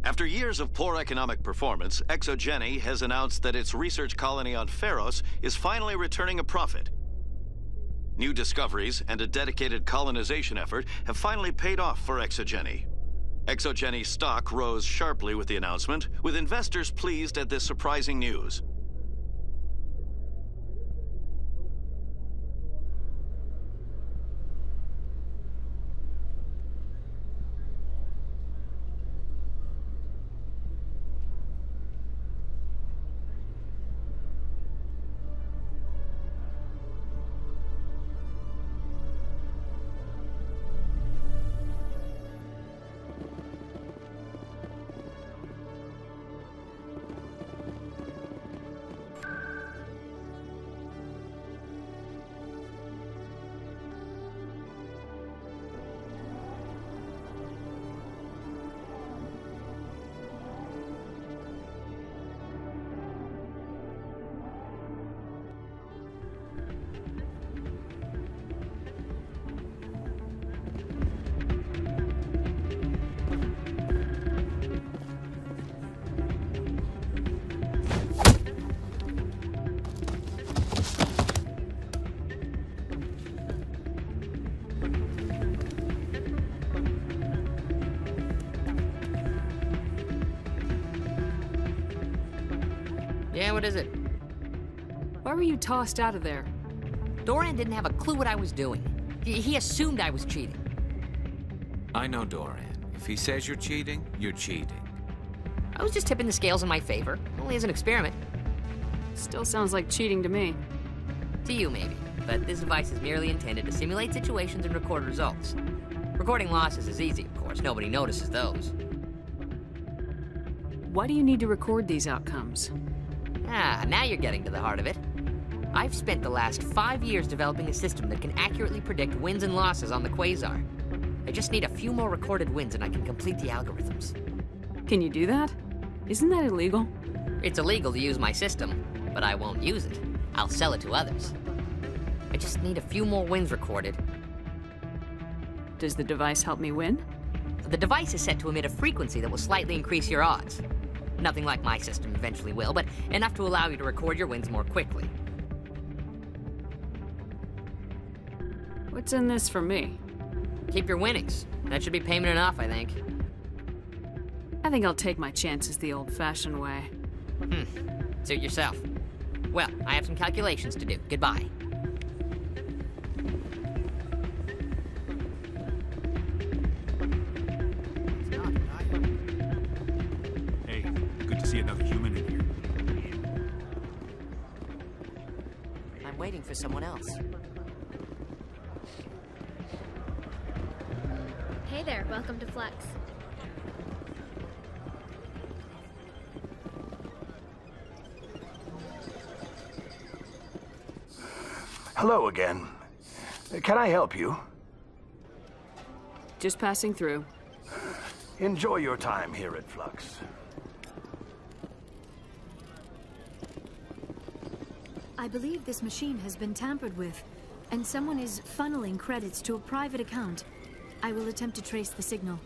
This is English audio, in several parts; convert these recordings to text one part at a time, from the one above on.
After years of poor economic performance, ExoGeni has announced that its research colony on Pharos is finally returning a profit. New discoveries and a dedicated colonization effort have finally paid off for ExoGeni. ExoGeni stock rose sharply with the announcement, with investors pleased at this surprising news. Yeah, what is it? Why were you tossed out of there? Doran didn't have a clue what I was doing. He assumed I was cheating. I know Doran. If he says you're cheating, you're cheating. I was just tipping the scales in my favor, only as an experiment. Still sounds like cheating to me. To you, maybe. But this device is merely intended to simulate situations and record results. Recording losses is easy, of course. Nobody notices those. Why do you need to record these outcomes? Ah, now you're getting to the heart of it. I've spent the last 5 years developing a system that can accurately predict wins and losses on the Quasar. I just need a few more recorded wins and I can complete the algorithms. Can you do that? Isn't that illegal? It's illegal to use my system, but I won't use it. I'll sell it to others. I just need a few more wins recorded. Does the device help me win? The device is set to emit a frequency that will slightly increase your odds. Nothing like my system eventually will, but enough to allow you to record your wins more quickly. What's in this for me? Keep your winnings. That should be payment enough, I think. I think I'll take my chances the old-fashioned way. Suit yourself. Well, I have some calculations to do. Goodbye. Hey, good to see another human in here. I'm waiting for someone else. Hey there, welcome to Flex. Hello again. Can I help you? Just passing through. Enjoy your time here at Flux. I believe this machine has been tampered with, and someone is funneling credits to a private account. I will attempt to trace the signal.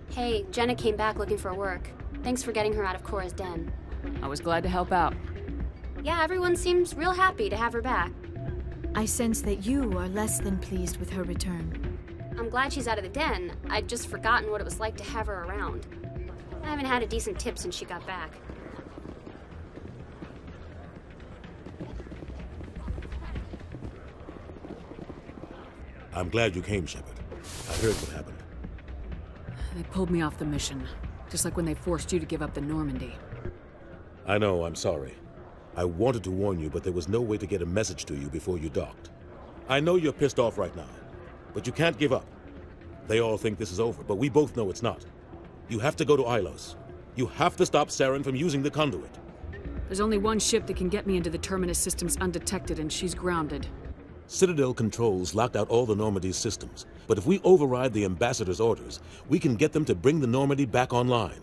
Hey, Jenna came back looking for work. Thanks for getting her out of Cora's den. I was glad to help out. Yeah, everyone seems real happy to have her back. I sense that you are less than pleased with her return. I'm glad she's out of the den. I'd just forgotten what it was like to have her around. I haven't had a decent tip since she got back. I'm glad you came, Shepard. I heard what happened. They pulled me off the mission, just like when they forced you to give up the Normandy. I know, I'm sorry. I wanted to warn you, but there was no way to get a message to you before you docked. I know you're pissed off right now, But you can't give up. They all think this is over, but we both know it's not. You have to go to Ilos. You have to stop Saren from using the conduit. There's only one ship that can get me into the Terminus systems undetected, and she's grounded. Citadel controls locked out all the Normandy's systems, but if we override the Ambassador's orders, we can get them to bring the Normandy back online.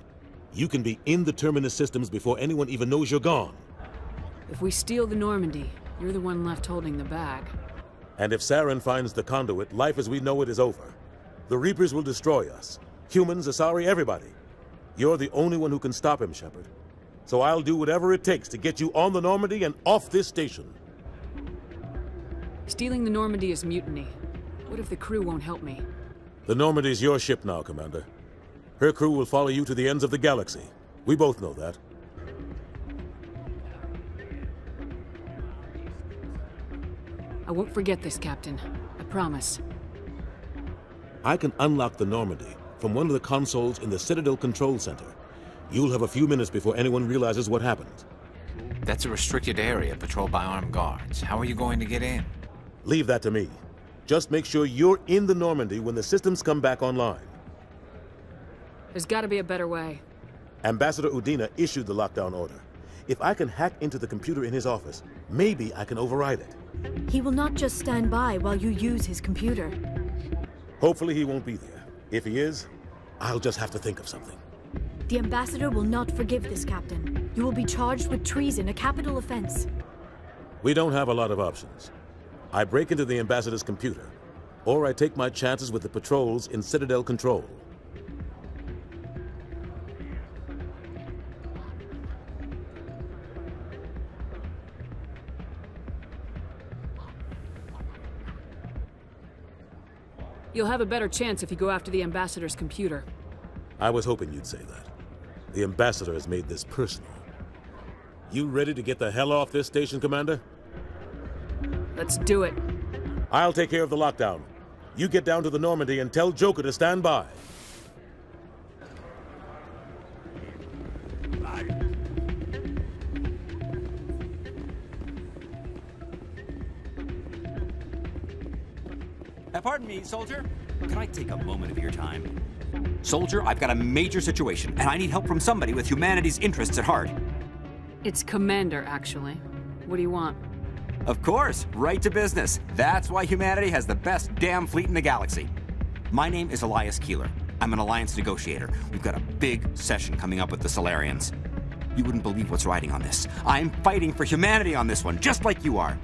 You can be in the Terminus systems before anyone even knows you're gone. If we steal the Normandy, you're the one left holding the bag. And if Saren finds the conduit, life as we know it is over. The Reapers will destroy us. Humans, Asari, everybody. You're the only one who can stop him, Shepard. So I'll do whatever it takes to get you on the Normandy and off this station. Stealing the Normandy is mutiny. What if the crew won't help me? The Normandy's your ship now, Commander. Her crew will follow you to the ends of the galaxy. We both know that. I won't forget this, Captain. I promise. I can unlock the Normandy from one of the consoles in the Citadel Control Center. You'll have a few minutes before anyone realizes what happened. That's a restricted area patrolled by armed guards. How are you going to get in? Leave that to me. Just make sure you're in the Normandy when the systems come back online. There's gotta be a better way. Ambassador Udina issued the lockdown order. If I can hack into the computer in his office, maybe I can override it. He will not just stand by while you use his computer. Hopefully he won't be there. If he is, I'll just have to think of something. The Ambassador will not forgive this, Captain. You will be charged with treason, a capital offense. We don't have a lot of options. I break into the Ambassador's computer, or I take my chances with the patrols in Citadel Control. You'll have a better chance if you go after the Ambassador's computer. I was hoping you'd say that. The Ambassador has made this personal. You ready to get the hell off this station, Commander? Let's do it. I'll take care of the lockdown. You get down to the Normandy and tell Joker to stand by. Pardon me, soldier. Can I take a moment of your time? Soldier, I've got a major situation, and I need help from somebody with humanity's interests at heart. It's Commander, actually. What do you want? Of course, right to business. That's why humanity has the best damn fleet in the galaxy. My name is Elias Keeler. I'm an alliance negotiator. We've got a big session coming up with the Solarians. You wouldn't believe what's riding on this. I'm fighting for humanity on this one, just like you are.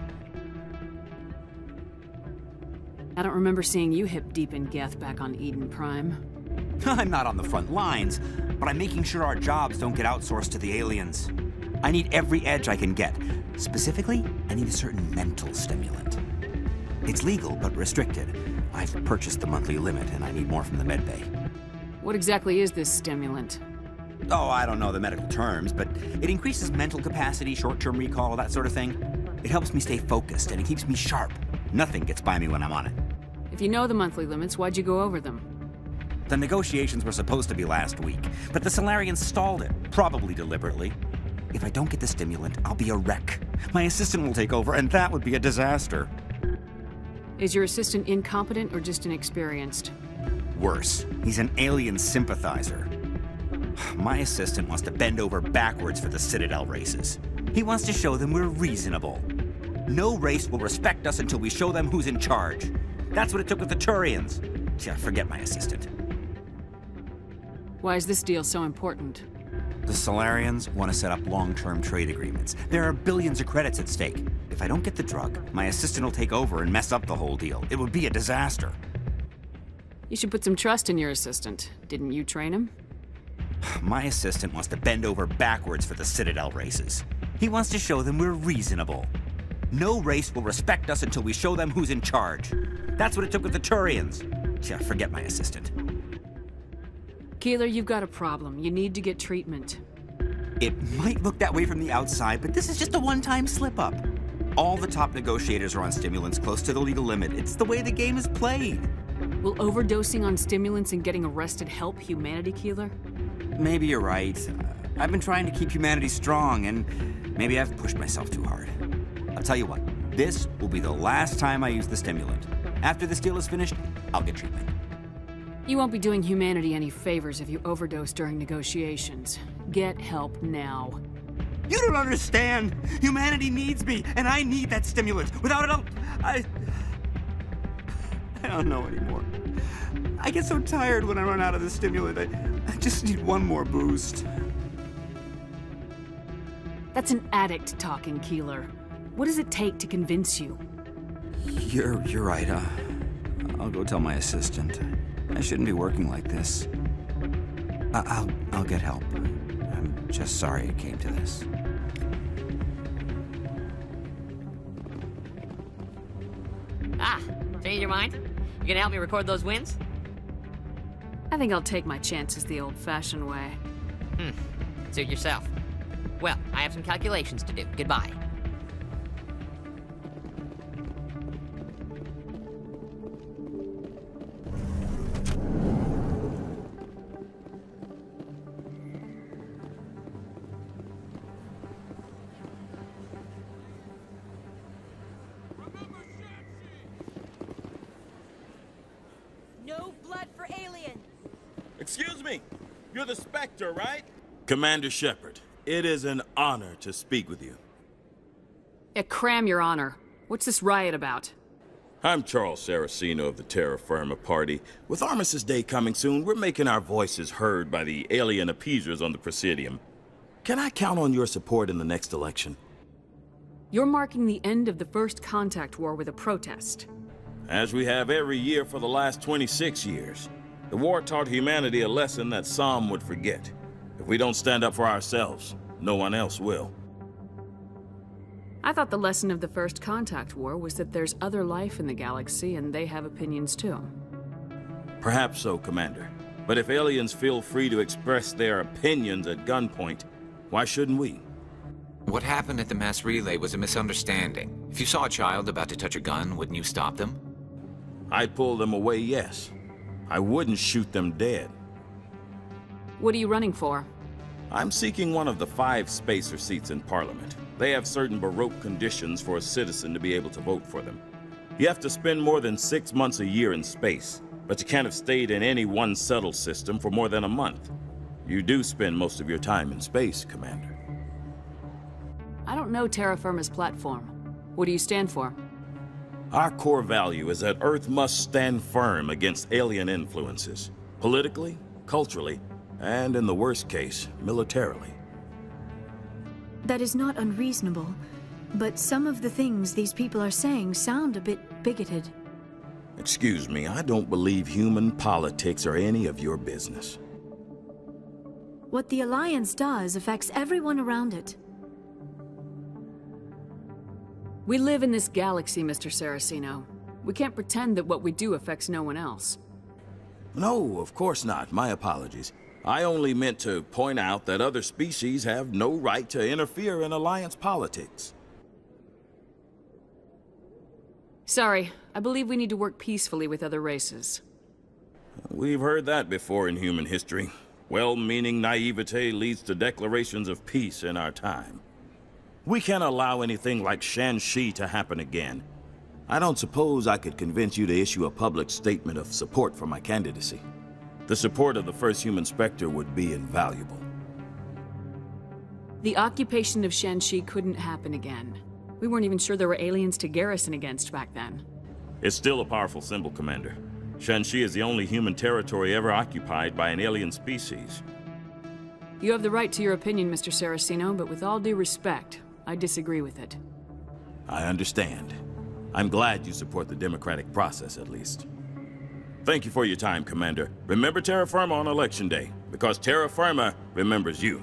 I don't remember seeing you hip deep in Geth back on Eden Prime. I'm not on the front lines, but I'm making sure our jobs don't get outsourced to the aliens. I need every edge I can get. Specifically, I need a certain mental stimulant. It's legal, but restricted. I've purchased the monthly limit, and I need more from the medbay. What exactly is this stimulant? Oh, I don't know the medical terms, but it increases mental capacity, short-term recall, that sort of thing. It helps me stay focused, and it keeps me sharp. Nothing gets by me when I'm on it. If you know the monthly limits, why'd you go over them? The negotiations were supposed to be last week, but the Solarians stalled it, probably deliberately. If I don't get the stimulant, I'll be a wreck. My assistant will take over, and that would be a disaster. Is your assistant incompetent or just inexperienced? Worse, he's an alien sympathizer. My assistant wants to bend over backwards for the Citadel races. He wants to show them we're reasonable. No race will respect us until we show them who's in charge. That's what it took with the Turians. Yeah, forget my assistant. Why is this deal so important? The Solarians want to set up long-term trade agreements. There are billions of credits at stake. If I don't get the drug, my assistant will take over and mess up the whole deal. It would be a disaster. You should put some trust in your assistant. Didn't you train him? My assistant wants to bend over backwards for the Citadel races. He wants to show them we're reasonable. No race will respect us until we show them who's in charge. That's what it took with the Turians. Yeah, forget my assistant. Keeler, you've got a problem. You need to get treatment. It might look that way from the outside, but this is just a one-time slip-up. All the top negotiators are on stimulants close to the legal limit. It's the way the game is played. Will overdosing on stimulants and getting arrested help humanity, Keeler? Maybe you're right. I've been trying to keep humanity strong, and maybe I've pushed myself too hard. I'll tell you what, this will be the last time I use the stimulant. After this deal is finished, I'll get treatment. You won't be doing humanity any favors if you overdose during negotiations. Get help now. You don't understand! Humanity needs me, and I need that stimulant. Without it, I don't know anymore. I get so tired when I run out of the stimulant. I just need one more boost. That's an addict talking, Keeler. What does it take to convince you? You're right. I'll go tell my assistant. I shouldn't be working like this. I'll get help. I'm just sorry it came to this. Ah, change your mind? You gonna help me record those wins? I think I'll take my chances the old-fashioned way. Suit yourself. Well, I have some calculations to do. Goodbye. No blood for alien. Excuse me, you're the Spectre, right? Commander Shepard, it is an honor to speak with you. Yeah, cram your honor. What's this riot about? I'm Charles Saraceno of the Terra Firma Party. With Armistice Day coming soon, we're making our voices heard by the alien appeasers on the Presidium. Can I count on your support in the next election? You're marking the end of the First Contact War with a protest. As we have every year for the last 26 years. The war taught humanity a lesson that some would forget. If we don't stand up for ourselves, no one else will. I thought the lesson of the First Contact War was that there's other life in the galaxy and they have opinions too. Perhaps so, Commander. But if aliens feel free to express their opinions at gunpoint, why shouldn't we? What happened at the mass relay was a misunderstanding. If you saw a child about to touch a gun, wouldn't you stop them? I'd pull them away, yes. I wouldn't shoot them dead. What are you running for? I'm seeking one of the 5 spacer seats in Parliament. They have certain Baroque conditions for a citizen to be able to vote for them. You have to spend more than 6 months a year in space, but you can't have stayed in any one settled system for more than a month. You do spend most of your time in space, Commander. I don't know Terra Firma's platform. What do you stand for? Our core value is that Earth must stand firm against alien influences, politically, culturally, and in the worst case, militarily. That is not unreasonable, but some of the things these people are saying sound a bit bigoted. Excuse me, I don't believe human politics are any of your business. What the Alliance does affects everyone around it. We live in this galaxy, Mr. Saraceno. We can't pretend that what we do affects no one else. No, of course not. My apologies. I only meant to point out that other species have no right to interfere in Alliance politics. Sorry, I believe we need to work peacefully with other races. We've heard that before in human history. Well-meaning naivete leads to declarations of peace in our time. We can't allow anything like Shan-Shi to happen again. I don't suppose I could convince you to issue a public statement of support for my candidacy. The support of the first human Spectre would be invaluable. The occupation of Shan-Shi couldn't happen again. We weren't even sure there were aliens to garrison against back then. It's still a powerful symbol, Commander. Shan-Shi is the only human territory ever occupied by an alien species. You have the right to your opinion, Mr. Saraceno, but with all due respect, I disagree with it. I understand. I'm glad you support the democratic process, at least. Thank you for your time, Commander. Remember Terra Firma on Election Day, because Terra Firma remembers you.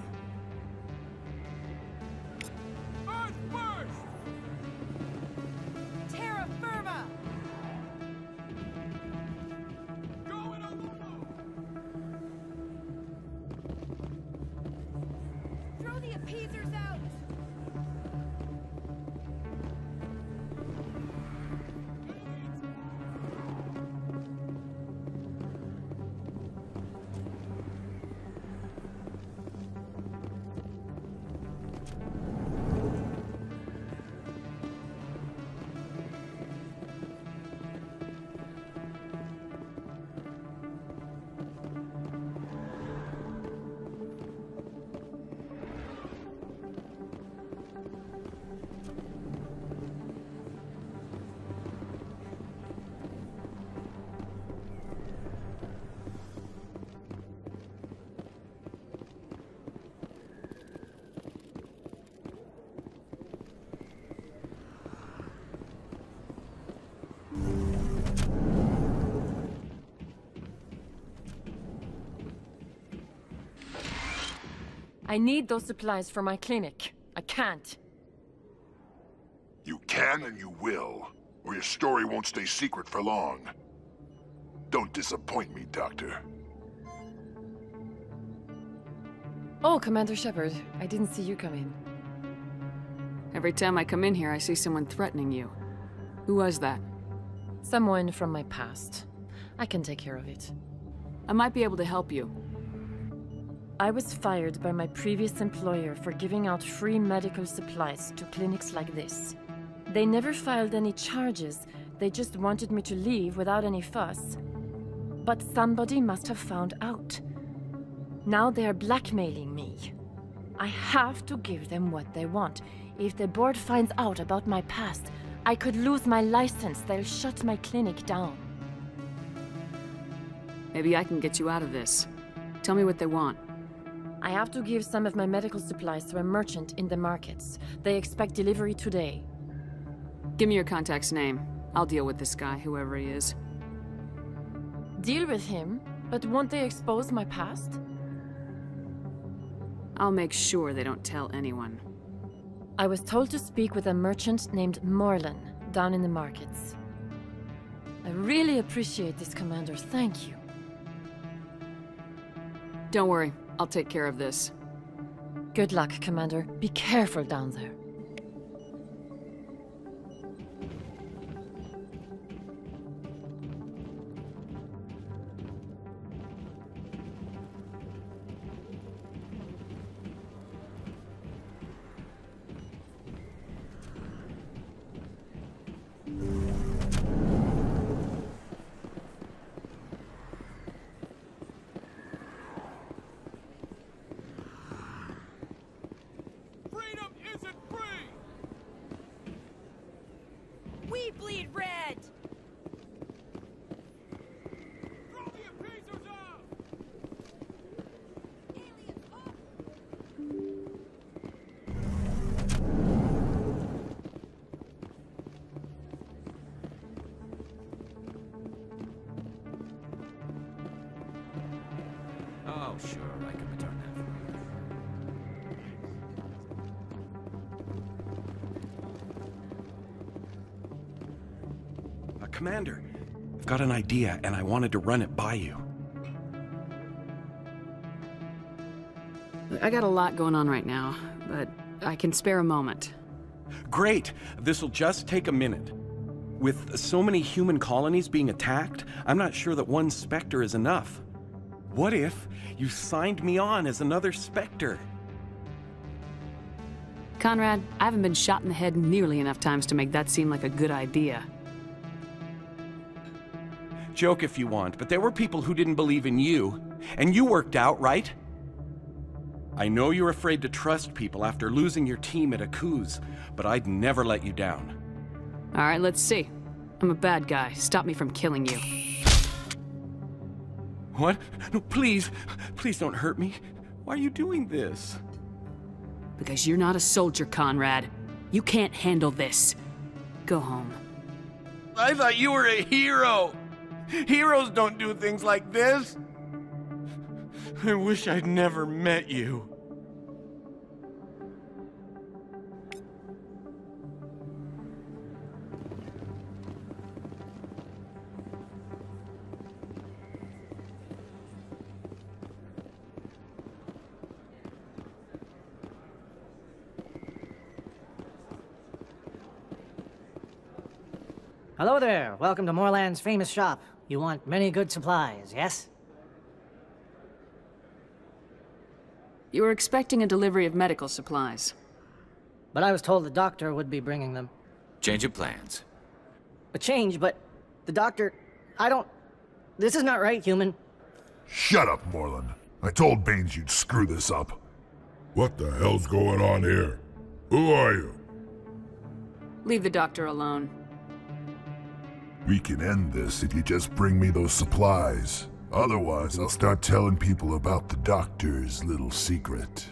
Terra Firma! Going on the road! Throw the appeasers out! I need those supplies for my clinic. I can't. You can and you will, or your story won't stay secret for long. Don't disappoint me, Doctor. Oh, Commander Shepard, I didn't see you come in. Every time I come in here, I see someone threatening you. Who was that? Someone from my past. I can take care of it. I might be able to help you. I was fired by my previous employer for giving out free medical supplies to clinics like this. They never filed any charges, they just wanted me to leave without any fuss. But somebody must have found out. Now they are blackmailing me. I have to give them what they want. If the board finds out about my past, I could lose my license. They'll shut my clinic down. Maybe I can get you out of this. Tell me what they want. I have to give some of my medical supplies to a merchant in the markets. They expect delivery today. Give me your contact's name. I'll deal with this guy, whoever he is. Deal with him? But won't they expose my past? I'll make sure they don't tell anyone. I was told to speak with a merchant named Morlan down in the markets. I really appreciate this, Commander. Thank you. Don't worry. I'll take care of this. Good luck, Commander. Be careful down there. We bleed red! Throw the appeasers off! Aliens up! Oh, sure, I can return that for you. Commander, I've got an idea, and I wanted to run it by you. I got a lot going on right now, but I can spare a moment. Great! This'll just take a minute. With so many human colonies being attacked, I'm not sure that one Spectre is enough. What if you signed me on as another Spectre? Conrad, I haven't been shot in the head nearly enough times to make that seem like a good idea. Joke if you want, but there were people who didn't believe in you, and you worked out, right? I know you're afraid to trust people after losing your team at Akuz, but I'd never let you down. All right, let's see. I'm a bad guy. Stop me from killing you. What? No, please. Please don't hurt me. Why are you doing this? Because you're not a soldier, Conrad. You can't handle this. Go home. I thought you were a hero! Heroes don't do things like this! I wish I'd never met you. Hello there. Welcome to Morlan's famous shop. You want many good supplies, yes? You were expecting a delivery of medical supplies. But I was told the doctor would be bringing them. Change of plans. A change, but the doctor... I don't... This is not right, human. Shut up, Morlan. I told Baines you'd screw this up. What the hell's going on here? Who are you? Leave the doctor alone. We can end this if you just bring me those supplies. Otherwise, I'll start telling people about the doctor's little secret.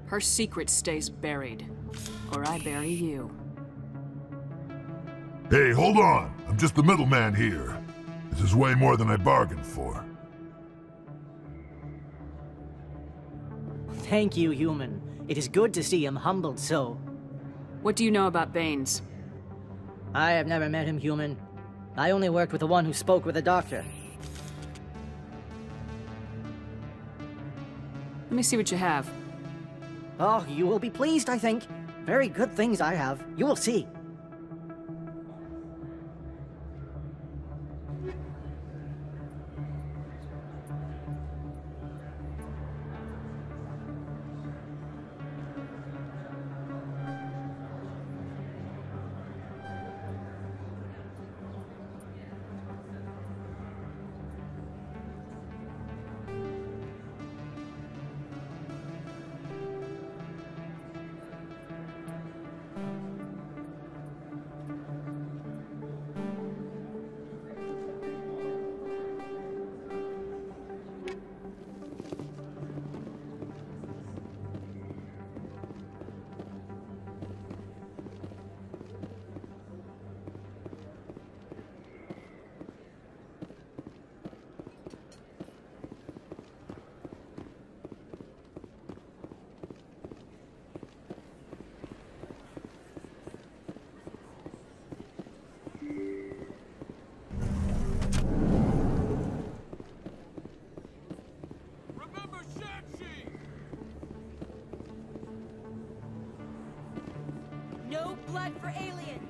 Her secret stays buried. Or I bury you. Hey, hold on! I'm just the middleman here. This is way more than I bargained for. Thank you, human. It is good to see him humbled so. What do you know about Baines? I have never met him, human. I only worked with the one who spoke with the doctor. Let me see what you have. Oh, you will be pleased, I think. Very good things I have. You will see. No blood for aliens!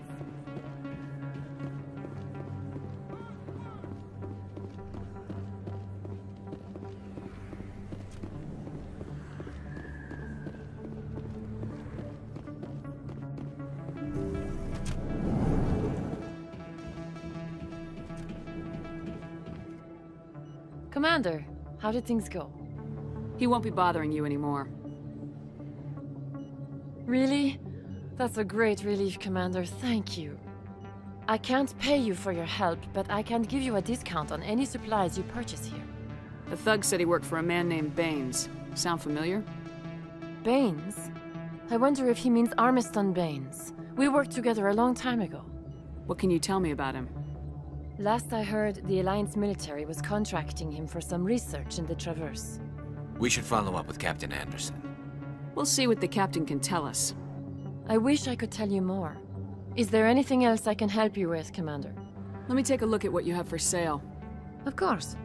Commander, how did things go? He won't be bothering you anymore. Really? That's a great relief, Commander. Thank you. I can't pay you for your help, but I can give you a discount on any supplies you purchase here. The thug said he worked for a man named Baines. Sound familiar? Baines? I wonder if he means Armiston Baines. We worked together a long time ago. What can you tell me about him? Last I heard, the Alliance military was contracting him for some research in the Traverse. We should follow up with Captain Anderson. We'll see what the captain can tell us. I wish I could tell you more. Is there anything else I can help you with, Commander? Let me take a look at what you have for sale. Of course.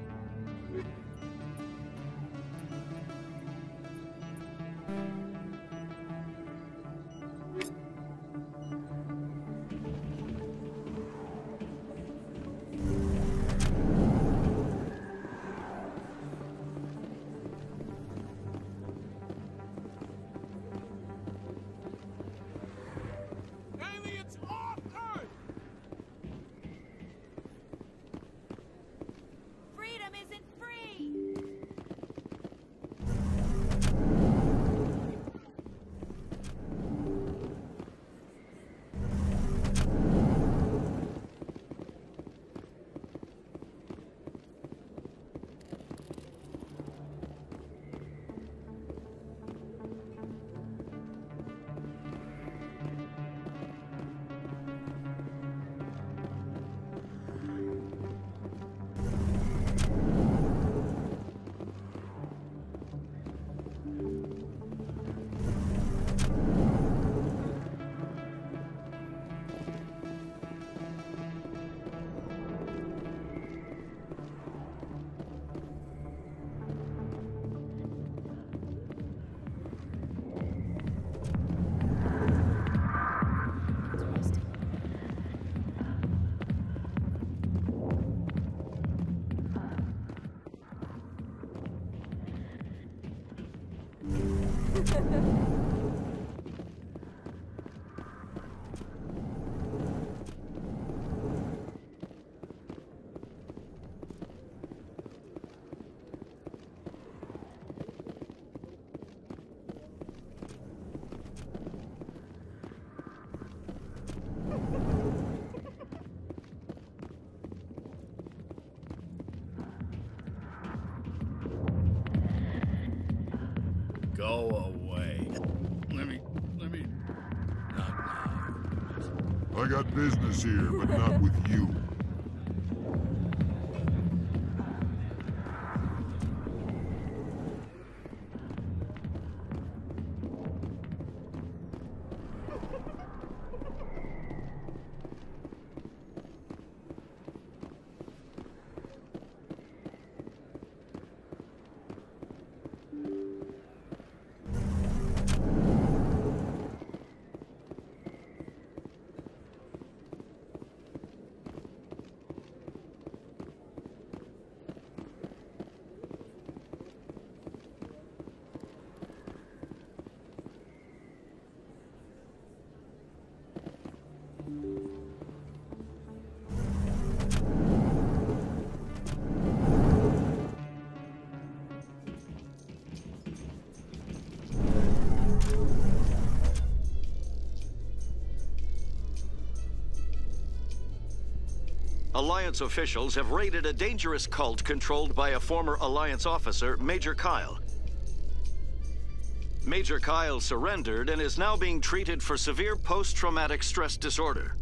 Go away. Let me... I got business here, but not with you. Alliance officials have raided a dangerous cult controlled by a former Alliance officer, Major Kyle. Major Kyle surrendered and is now being treated for severe post-traumatic stress disorder.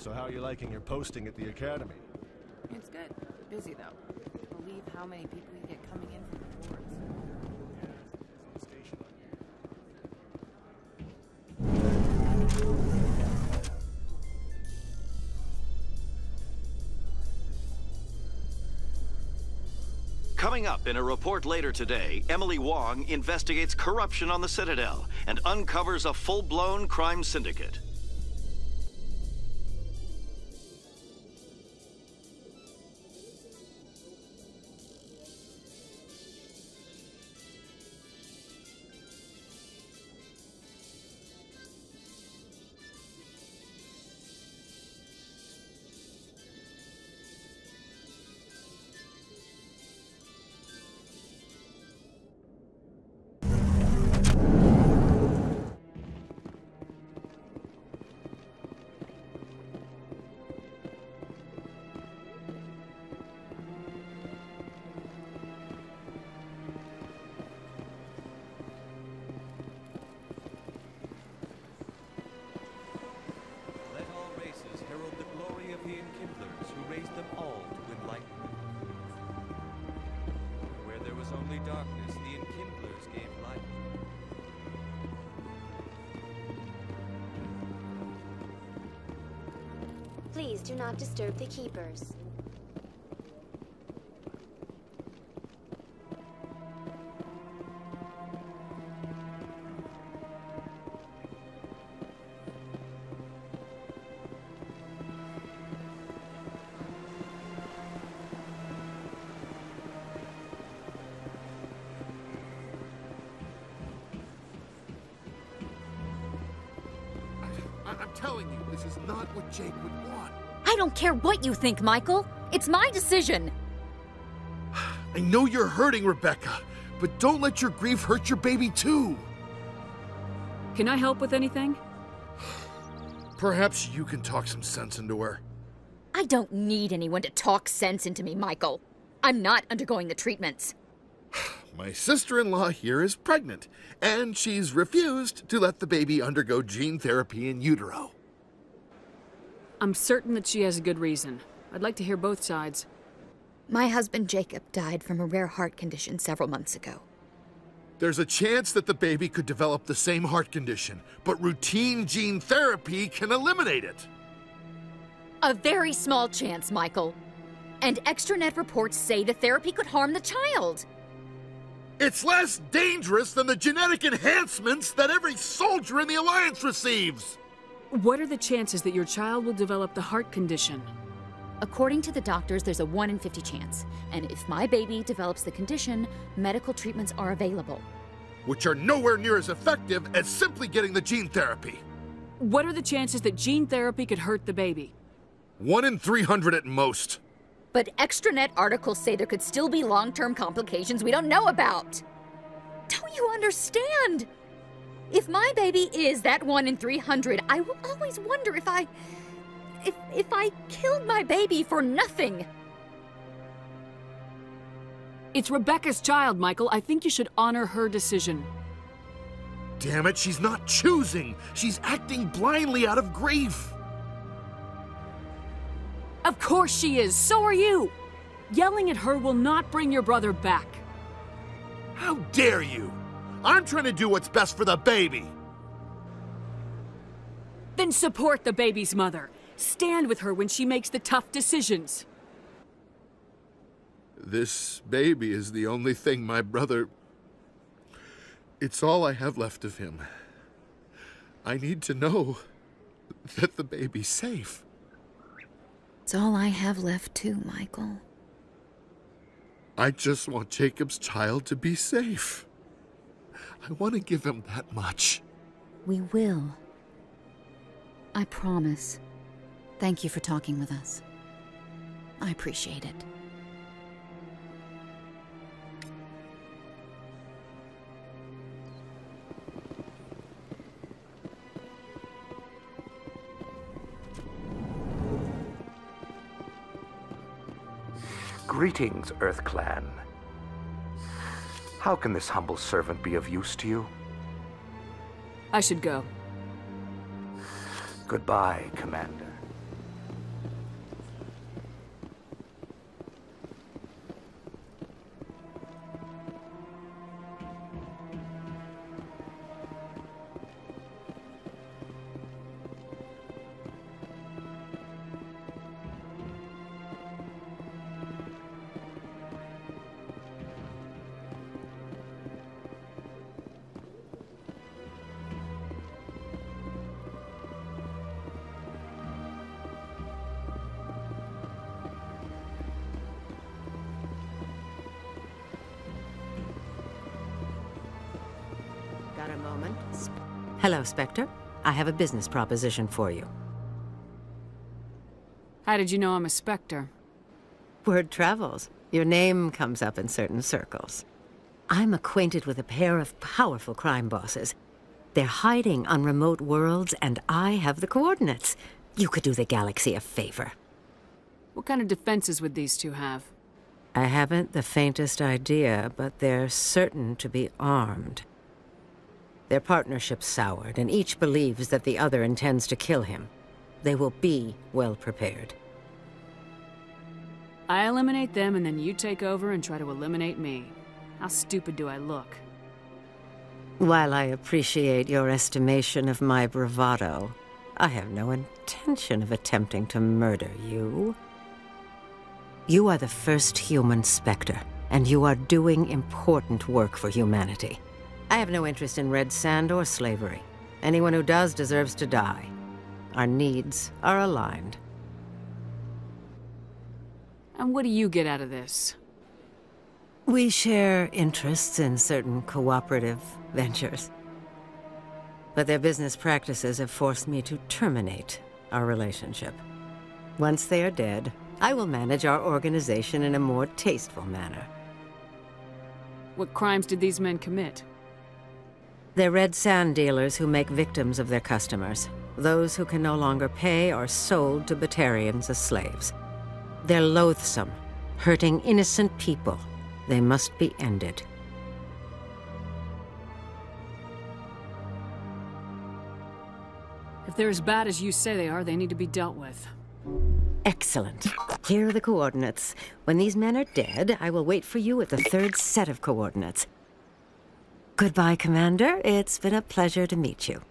So how are you liking your posting at the academy? It's good. Busy, though. Can't believe how many people you get coming in from the wards. Coming up in a report later today, Emily Wong investigates corruption on the Citadel and uncovers a full-blown crime syndicate. Darkness, the Enkindlers gave light. Please do not disturb the keepers. I'm telling you, this is not what Jake would want. I don't care what you think, Michael. It's my decision. I know you're hurting, Rebecca, but don't let your grief hurt your baby too. Can I help with anything? Perhaps you can talk some sense into her. I don't need anyone to talk sense into me, Michael. I'm not undergoing the treatments. My sister-in-law here is pregnant, and she's refused to let the baby undergo gene therapy in utero. I'm certain that she has a good reason. I'd like to hear both sides. My husband Jacob died from a rare heart condition several months ago. There's a chance that the baby could develop the same heart condition, but routine gene therapy can eliminate it. A very small chance, Michael. And extranet reports say the therapy could harm the child. It's less dangerous than the genetic enhancements that every soldier in the Alliance receives. What are the chances that your child will develop the heart condition? According to the doctors, there's a 1 in 50 chance. And if my baby develops the condition, medical treatments are available. Which are nowhere near as effective as simply getting the gene therapy. What are the chances that gene therapy could hurt the baby? 1 in 300 at most. But extranet articles say there could still be long-term complications we don't know about. Don't you understand? If my baby is that 1 in 300, I will always wonder if I killed my baby for nothing. It's Rebecca's child, Michael. I think you should honor her decision. Damn it, she's not choosing. She's acting blindly out of grief. Of course she is. So are you. Yelling at her will not bring your brother back. How dare you? I'm trying to do what's best for the baby. Then support the baby's mother. Stand with her when she makes the tough decisions. This baby is the only thing my brother... It's all I have left of him. I need to know that the baby's safe. It's all I have left too, Michael. I just want Jacob's child to be safe. I want to give him that much. We will. I promise. Thank you for talking with us. I appreciate it. Greetings, Earth Clan. How can this humble servant be of use to you? I should go. Goodbye, Commander. Got a moment? Hello, Spectre. I have a business proposition for you. How did you know I'm a Spectre? Word travels. Your name comes up in certain circles. I'm acquainted with a pair of powerful crime bosses. They're hiding on remote worlds, and I have the coordinates. You could do the galaxy a favor. What kind of defenses would these two have? I haven't the faintest idea, but they're certain to be armed. Their partnership's soured, and each believes that the other intends to kill him. They will be well prepared. I eliminate them, and then you take over and try to eliminate me. How stupid do I look? While I appreciate your estimation of my bravado, I have no intention of attempting to murder you. You are the first human Spectre, and you are doing important work for humanity. I have no interest in red sand or slavery. Anyone who does deserves to die. Our needs are aligned. And what do you get out of this? We share interests in certain cooperative ventures. But their business practices have forced me to terminate our relationship. Once they are dead, I will manage our organization in a more tasteful manner. What crimes did these men commit? They're red sand dealers who make victims of their customers. Those who can no longer pay are sold to Batarians as slaves. They're loathsome, hurting innocent people. They must be ended. If they're as bad as you say they are, they need to be dealt with. Excellent. Here are the coordinates. When these men are dead, I will wait for you at the third set of coordinates. Goodbye, Commander. It's been a pleasure to meet you.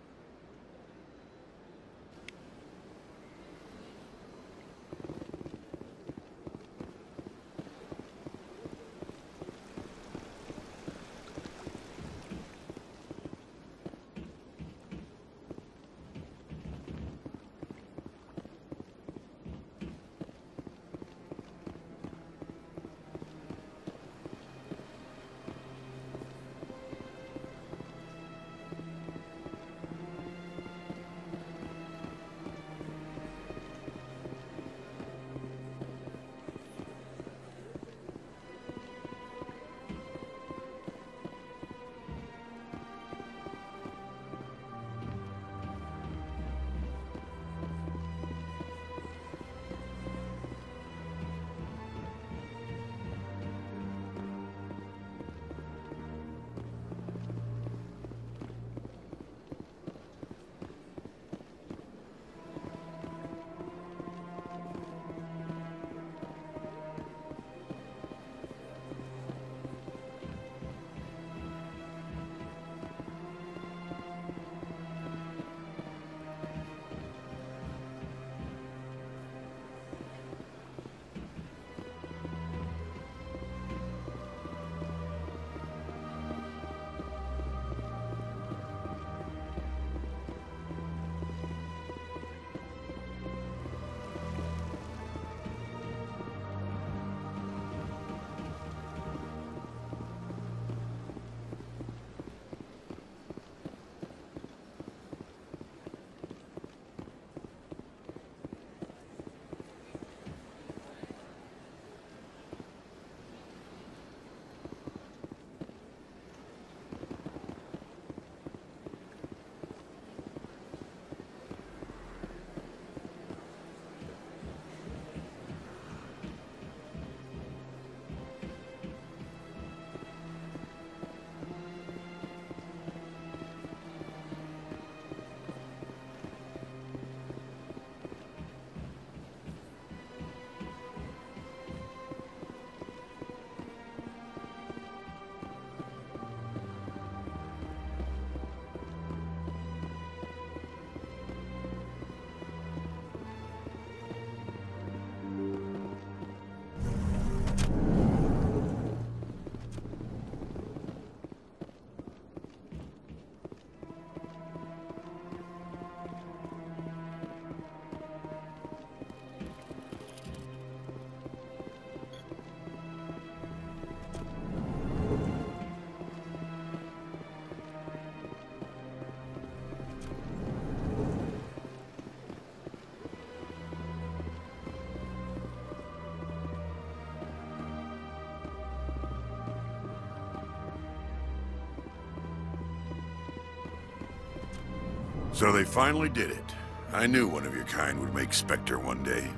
So they finally did it. I knew one of your kind would make Spectre one day.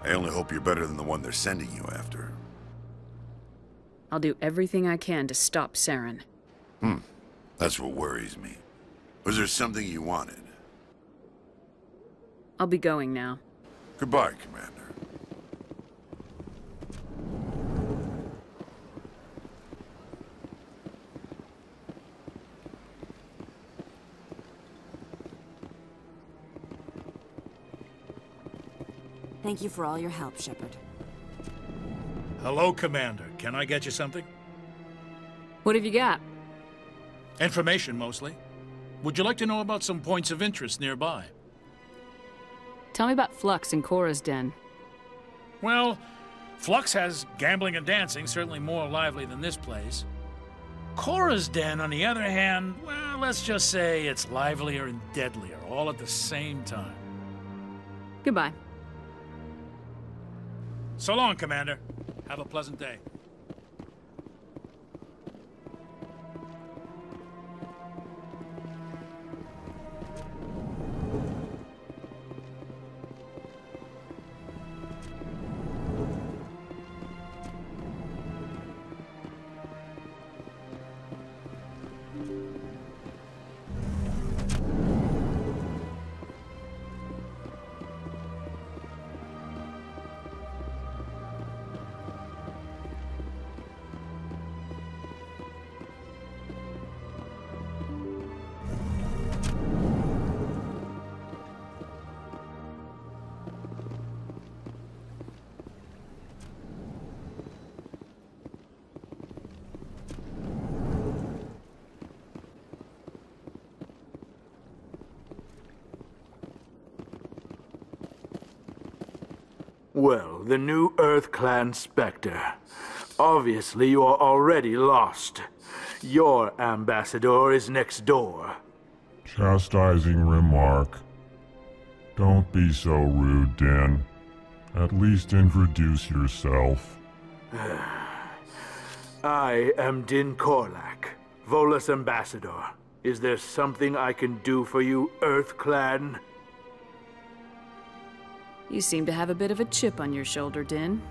I only hope you're better than the one they're sending you after. I'll do everything I can to stop Saren. That's what worries me. Was there something you wanted? I'll be going now. Goodbye, Commander. Thank you for all your help, Shepard. Hello, Commander. Can I get you something? What have you got? Information, mostly. Would you like to know about some points of interest nearby? Tell me about Flux and Cora's Den. Well, Flux has gambling and dancing, certainly more lively than this place. Cora's Den, on the other hand, well, let's just say it's livelier and deadlier, all at the same time. Goodbye. So long, Commander. Have a pleasant day. Well, the new Earth Clan Spectre. Obviously, you are already lost. Your ambassador is next door. Chastising remark. Don't be so rude, Din. At least introduce yourself. I am Din Korlak, Volus ambassador. Is there something I can do for you, Earth Clan? You seem to have a bit of a chip on your shoulder, Din.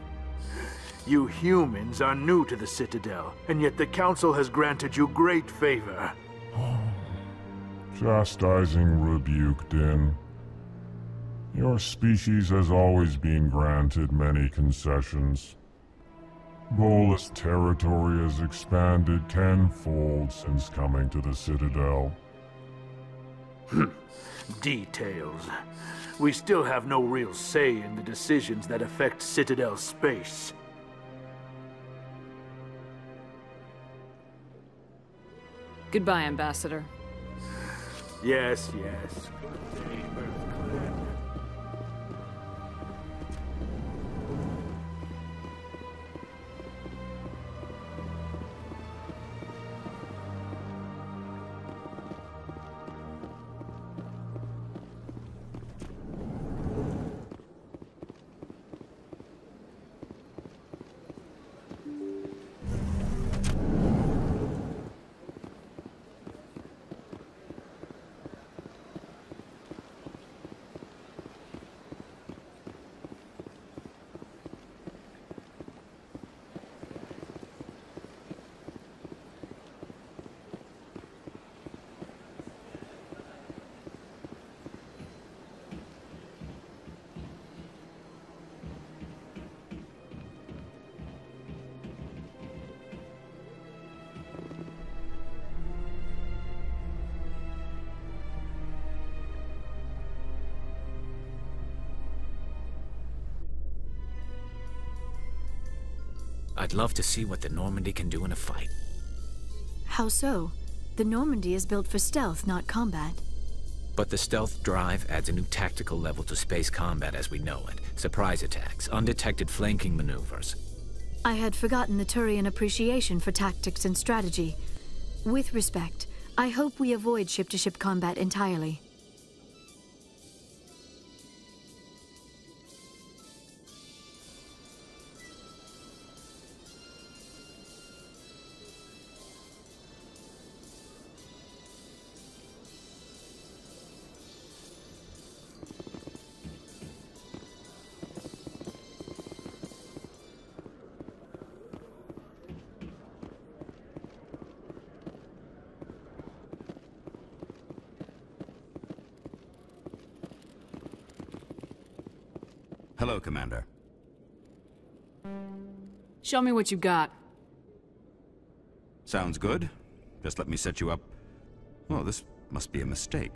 You humans are new to the Citadel, and yet the Council has granted you great favor. Chastising rebuke, Din. Your species has always been granted many concessions. Volus territory has expanded tenfold since coming to the Citadel. Details. We still have no real say in the decisions that affect Citadel space. Goodbye, Ambassador. Yes, yes. I'd love to see what the Normandy can do in a fight. How so? The Normandy is built for stealth, not combat. But the stealth drive adds a new tactical level to space combat as we know it. Surprise attacks, undetected flanking maneuvers. I had forgotten the Turian appreciation for tactics and strategy. With respect, I hope we avoid ship-to-ship combat entirely. Hello, Commander. Show me what you got. Sounds good. Just let me set you up. Oh, this must be a mistake.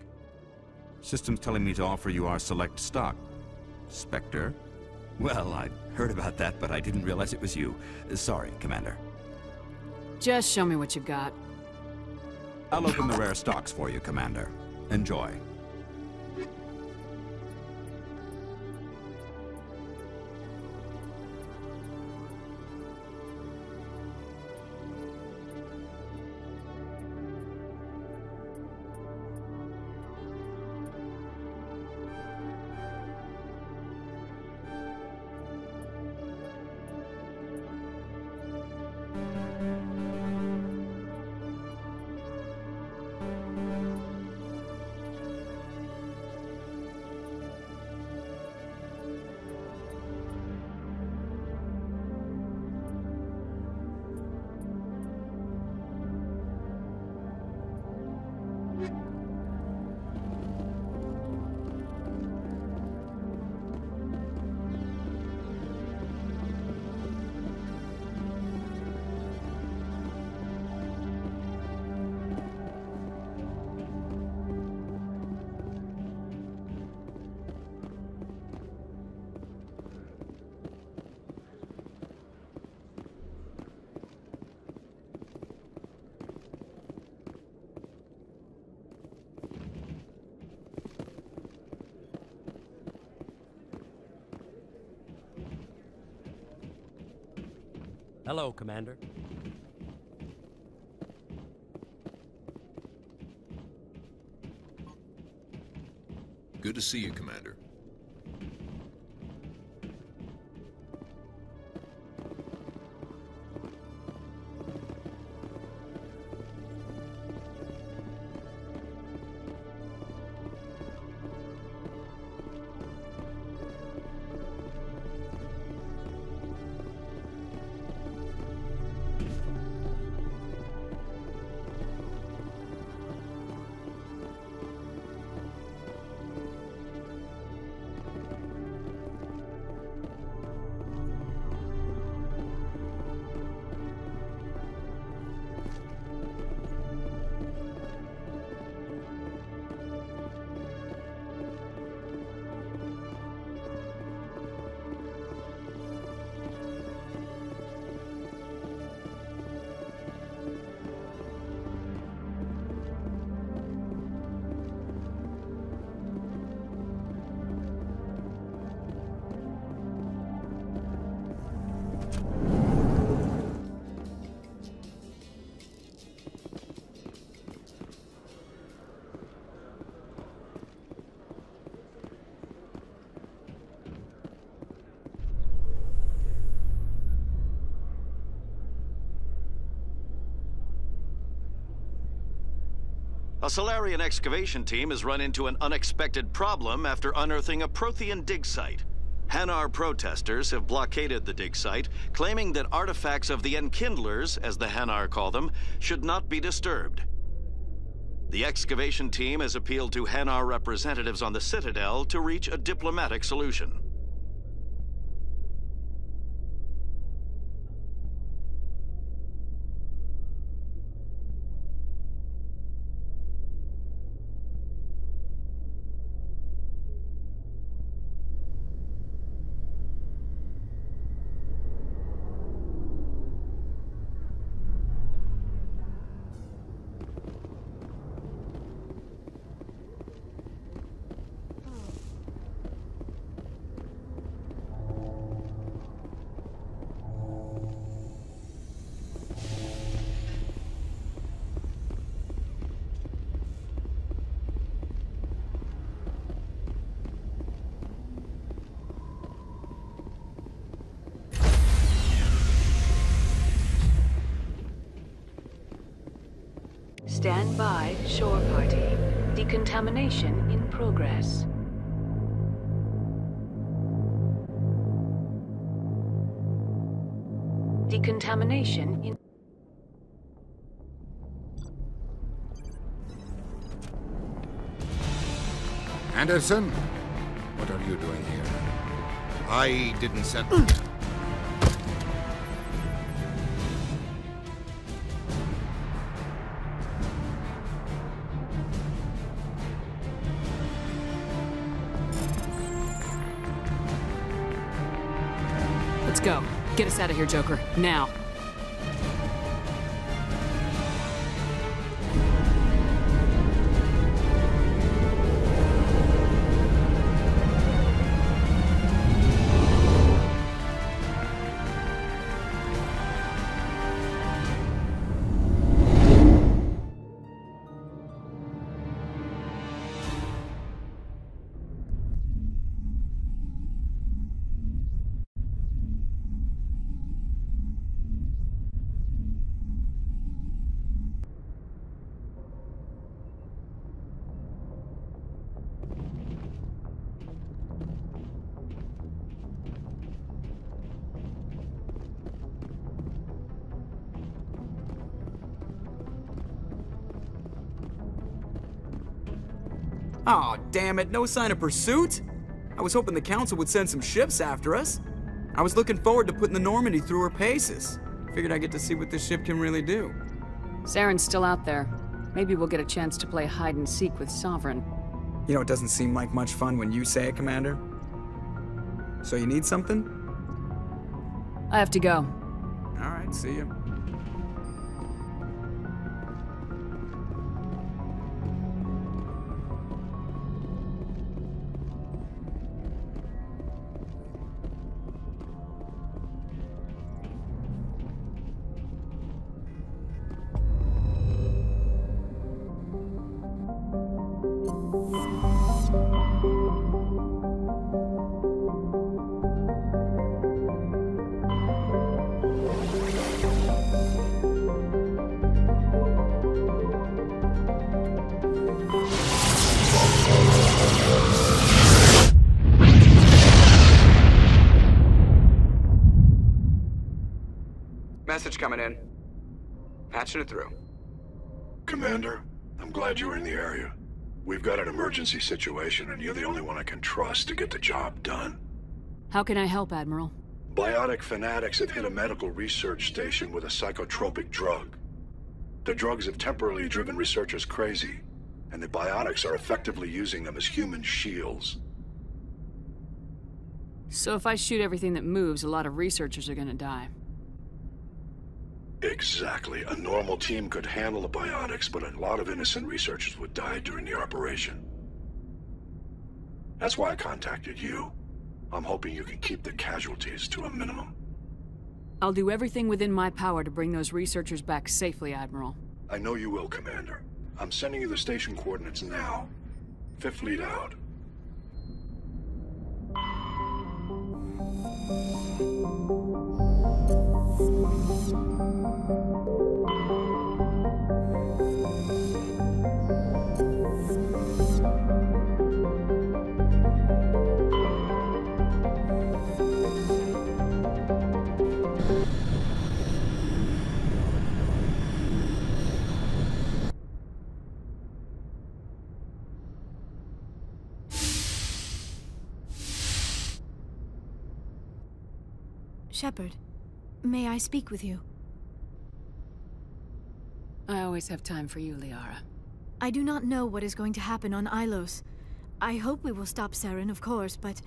System's telling me to offer you our select stock. Spectre? Well, I heard about that, but I didn't realize it was you. Sorry, Commander. Just show me what you got. I'll open the rare stocks for you, Commander. Enjoy. Hello, Commander. Good to see you, Commander. A Salarian excavation team has run into an unexpected problem after unearthing a Prothean dig site. Hanar protesters have blockaded the dig site, claiming that artifacts of the Enkindlers, as the Hanar call them, should not be disturbed. The excavation team has appealed to Hanar representatives on the Citadel to reach a diplomatic solution. Stand by, shore party. Decontamination in progress. Decontamination in... Anderson? What are you doing here? I didn't set... Let's go. Get us out of here, Joker. Now. Aw, damn it, no sign of pursuit? I was hoping the Council would send some ships after us. I was looking forward to putting the Normandy through her paces. Figured I'd get to see what this ship can really do. Saren's still out there. Maybe we'll get a chance to play hide and seek with Sovereign. You know, it doesn't seem like much fun when you say it, Commander. So you need something? I have to go. Alright, see ya. Message coming in. Patching it through. Commander, I'm glad you were in the area. We've got an emergency situation, and you're the only one I can trust to get the job done. How can I help, Admiral? Biotic fanatics have hit a medical research station with a psychotropic drug. The drugs have temporarily driven researchers crazy, and the biotics are effectively using them as human shields. So if I shoot everything that moves, a lot of researchers are gonna die. Exactly. A normal team could handle the biotics, but a lot of innocent researchers would die during the operation. That's why I contacted you. I'm hoping you can keep the casualties to a minimum. I'll do everything within my power to bring those researchers back safely, Admiral. I know you will, Commander. I'm sending you the station coordinates now. Fifth Fleet out. Shepard, may I speak with you? I always have time for you, Liara. I do not know what is going to happen on Ilos. I hope we will stop Saren, of course, but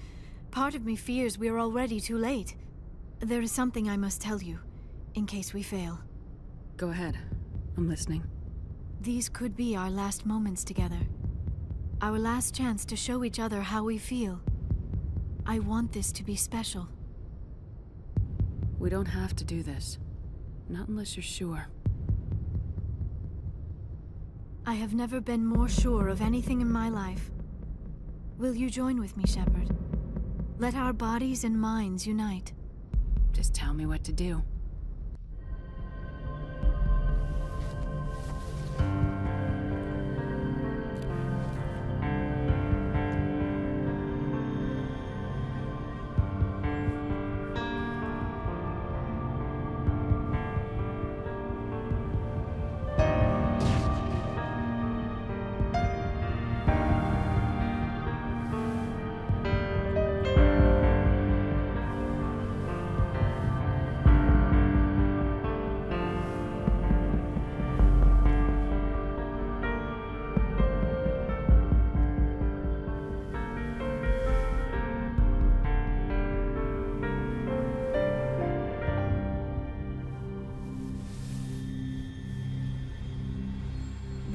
part of me fears we are already too late. There is something I must tell you, in case we fail. Go ahead. I'm listening. These could be our last moments together. Our last chance to show each other how we feel. I want this to be special. We don't have to do this. Not unless you're sure. I have never been more sure of anything in my life. Will you join with me, Shepard? Let our bodies and minds unite. Just tell me what to do.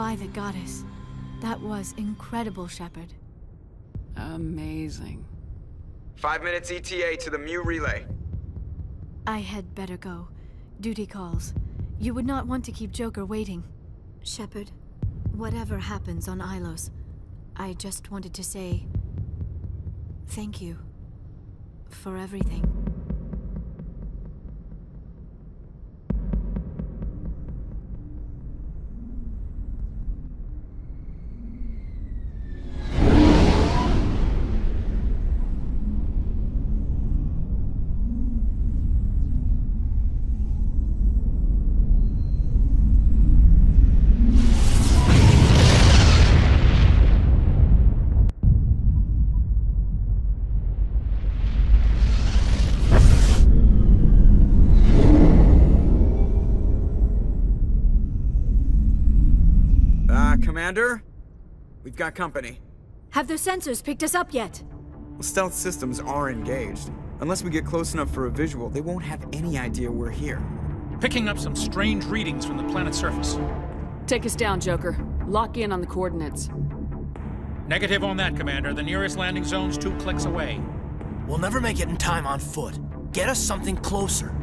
Vi that got us. That was incredible, Shepard. Amazing. 5 minutes ETA to the Mu relay. I had better go. Duty calls. You would not want to keep Joker waiting. Shepard, whatever happens on Ilos, I just wanted to say thank you for everything. Commander? We've got company. Have their sensors picked us up yet? Well, stealth systems are engaged. Unless we get close enough for a visual, they won't have any idea we're here. Picking up some strange readings from the planet's surface. Take us down, Joker. Lock in on the coordinates. Negative on that, Commander. The nearest landing zone's 2 clicks away. We'll never make it in time on foot. Get us something closer.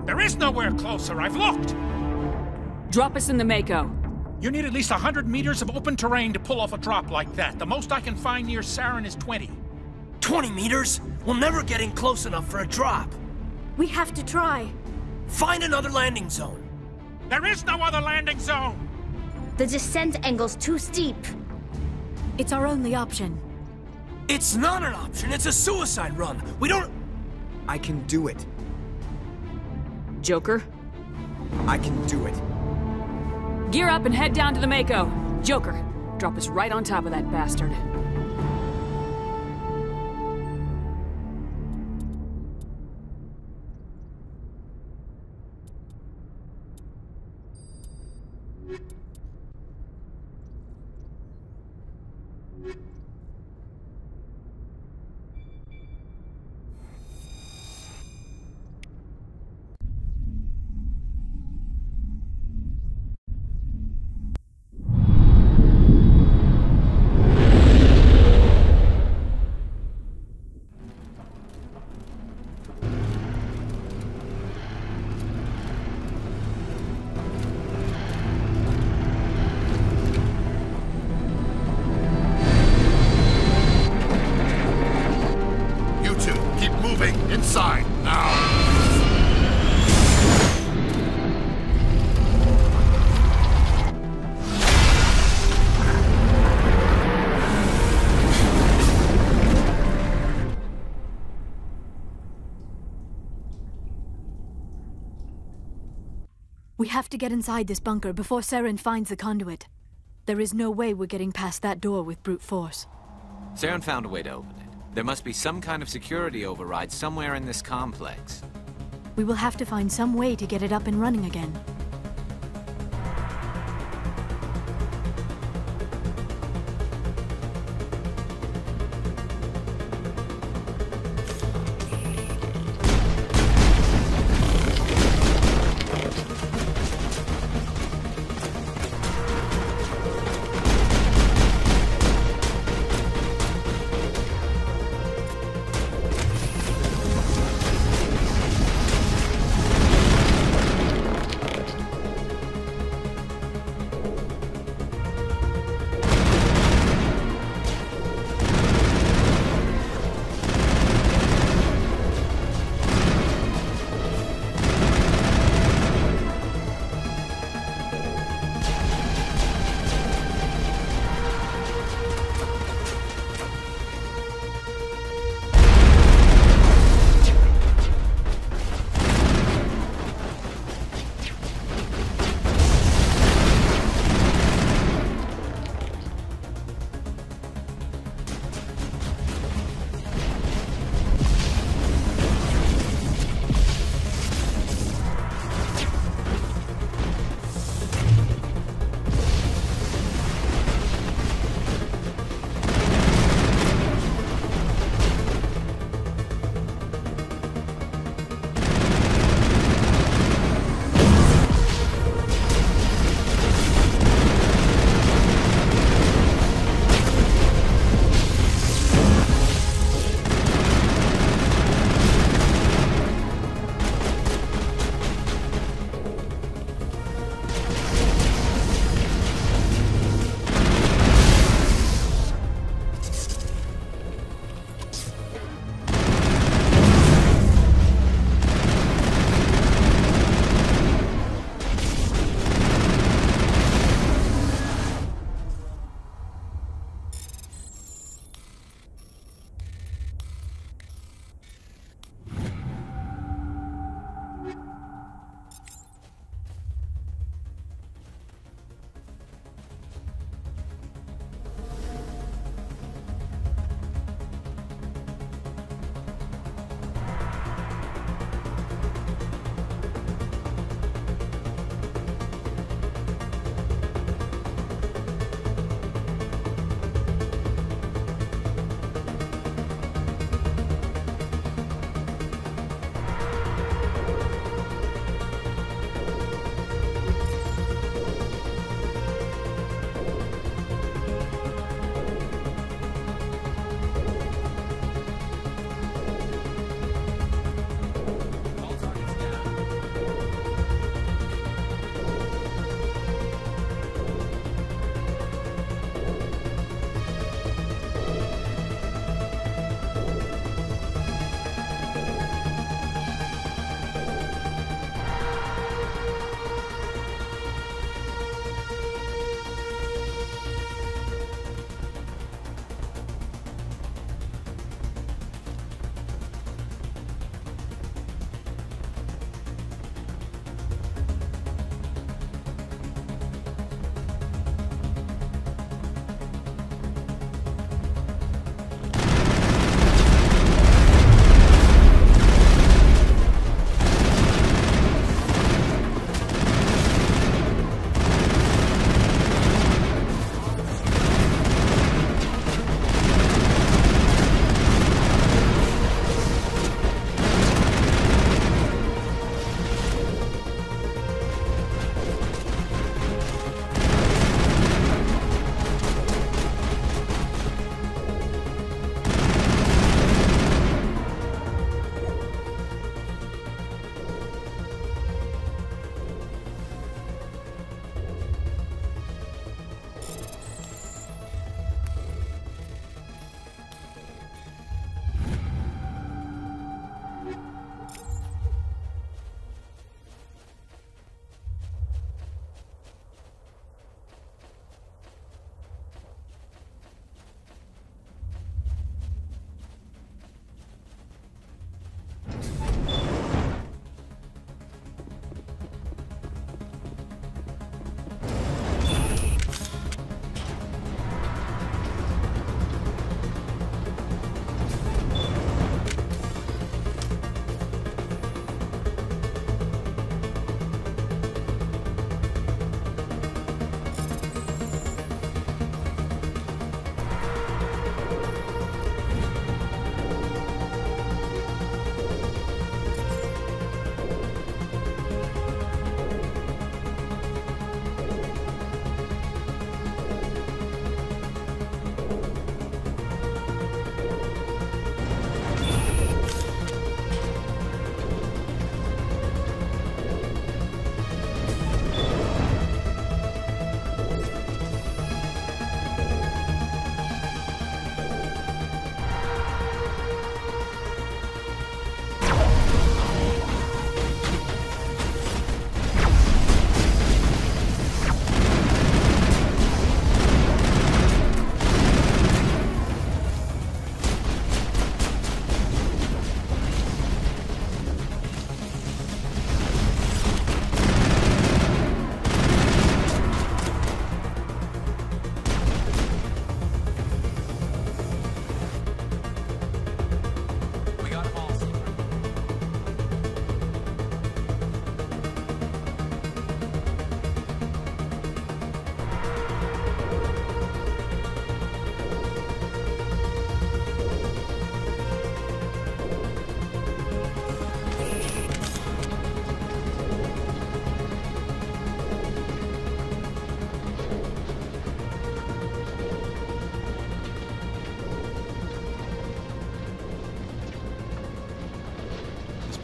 There is nowhere closer. I've looked. Drop us in the Mako. You need at least 100 meters of open terrain to pull off a drop like that. The most I can find near Saren is 20. 20 meters? We'll never get in close enough for a drop. We have to try. Find another landing zone. There is no other landing zone! The descent angle's too steep. It's our only option. It's not an option. It's a suicide run. We don't... I can do it. Joker? I can do it. Gear up and head down to the Mako. Joker, drop us right on top of that bastard. Inside, now! We have to get inside this bunker before Saren finds the conduit. There is no way we're getting past that door with brute force. Saren found a way to open it. There must be some kind of security override somewhere in this complex. We will have to find some way to get it up and running again.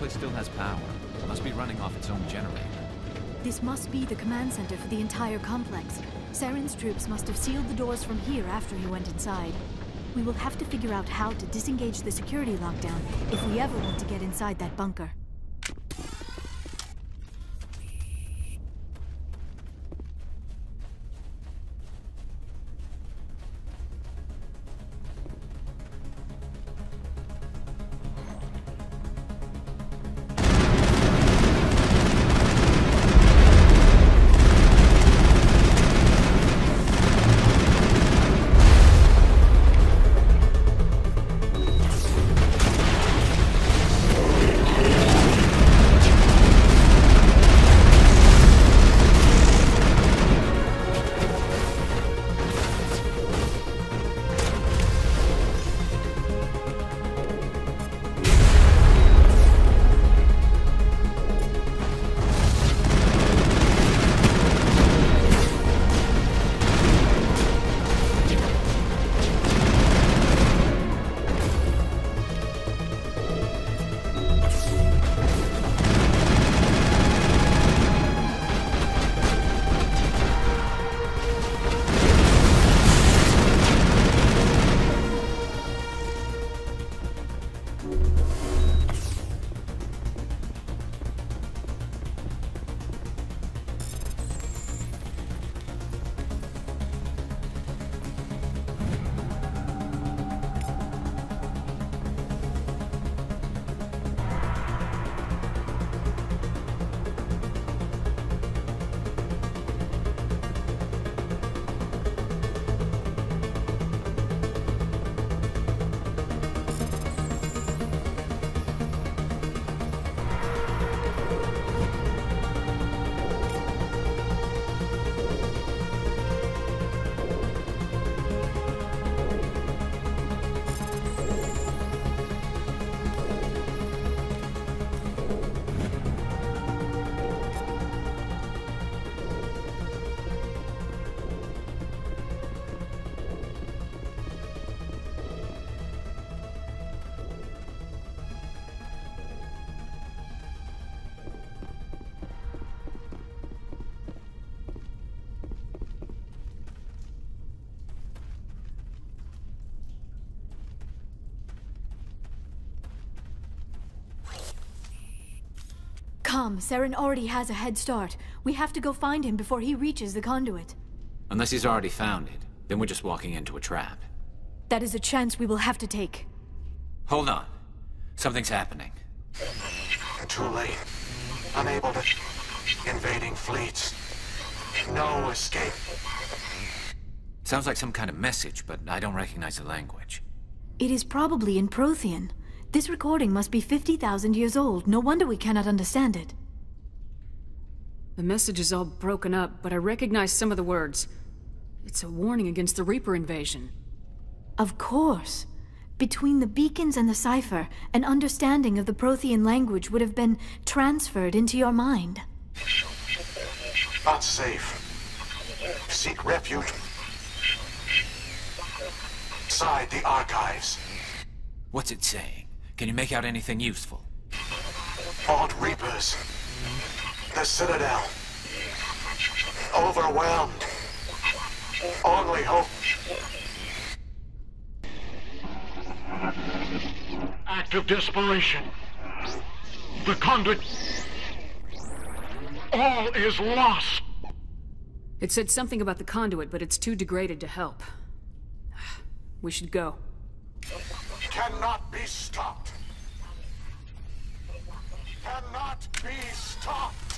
place still has power. It must be running off its own generator. This must be the command center for the entire complex. Saren's troops must have sealed the doors from here after he went inside. We will have to figure out how to disengage the security lockdown if we ever want to get inside that bunker. Come, Saren already has a head start. We have to go find him before he reaches the conduit. Unless he's already found it, then we're just walking into a trap. That is a chance we will have to take. Hold on. Something's happening. Too late. Unable to... Invading fleets. No escape. Sounds like some kind of message, but I don't recognize the language. It is probably in Prothean. This recording must be 50,000 years old. No wonder we cannot understand it. The message is all broken up, but I recognize some of the words. It's a warning against the Reaper invasion. Of course. Between the beacons and the cipher, an understanding of the Prothean language would have been transferred into your mind. Not safe. Seek refuge inside the archives. What's it saying? Can you make out anything useful? Fought Reapers. The Citadel. Overwhelmed. Only hope. Act of desperation. The conduit. All is lost. It said something about the conduit, but it's too degraded to help. We should go. Cannot be stopped. Cannot be stopped.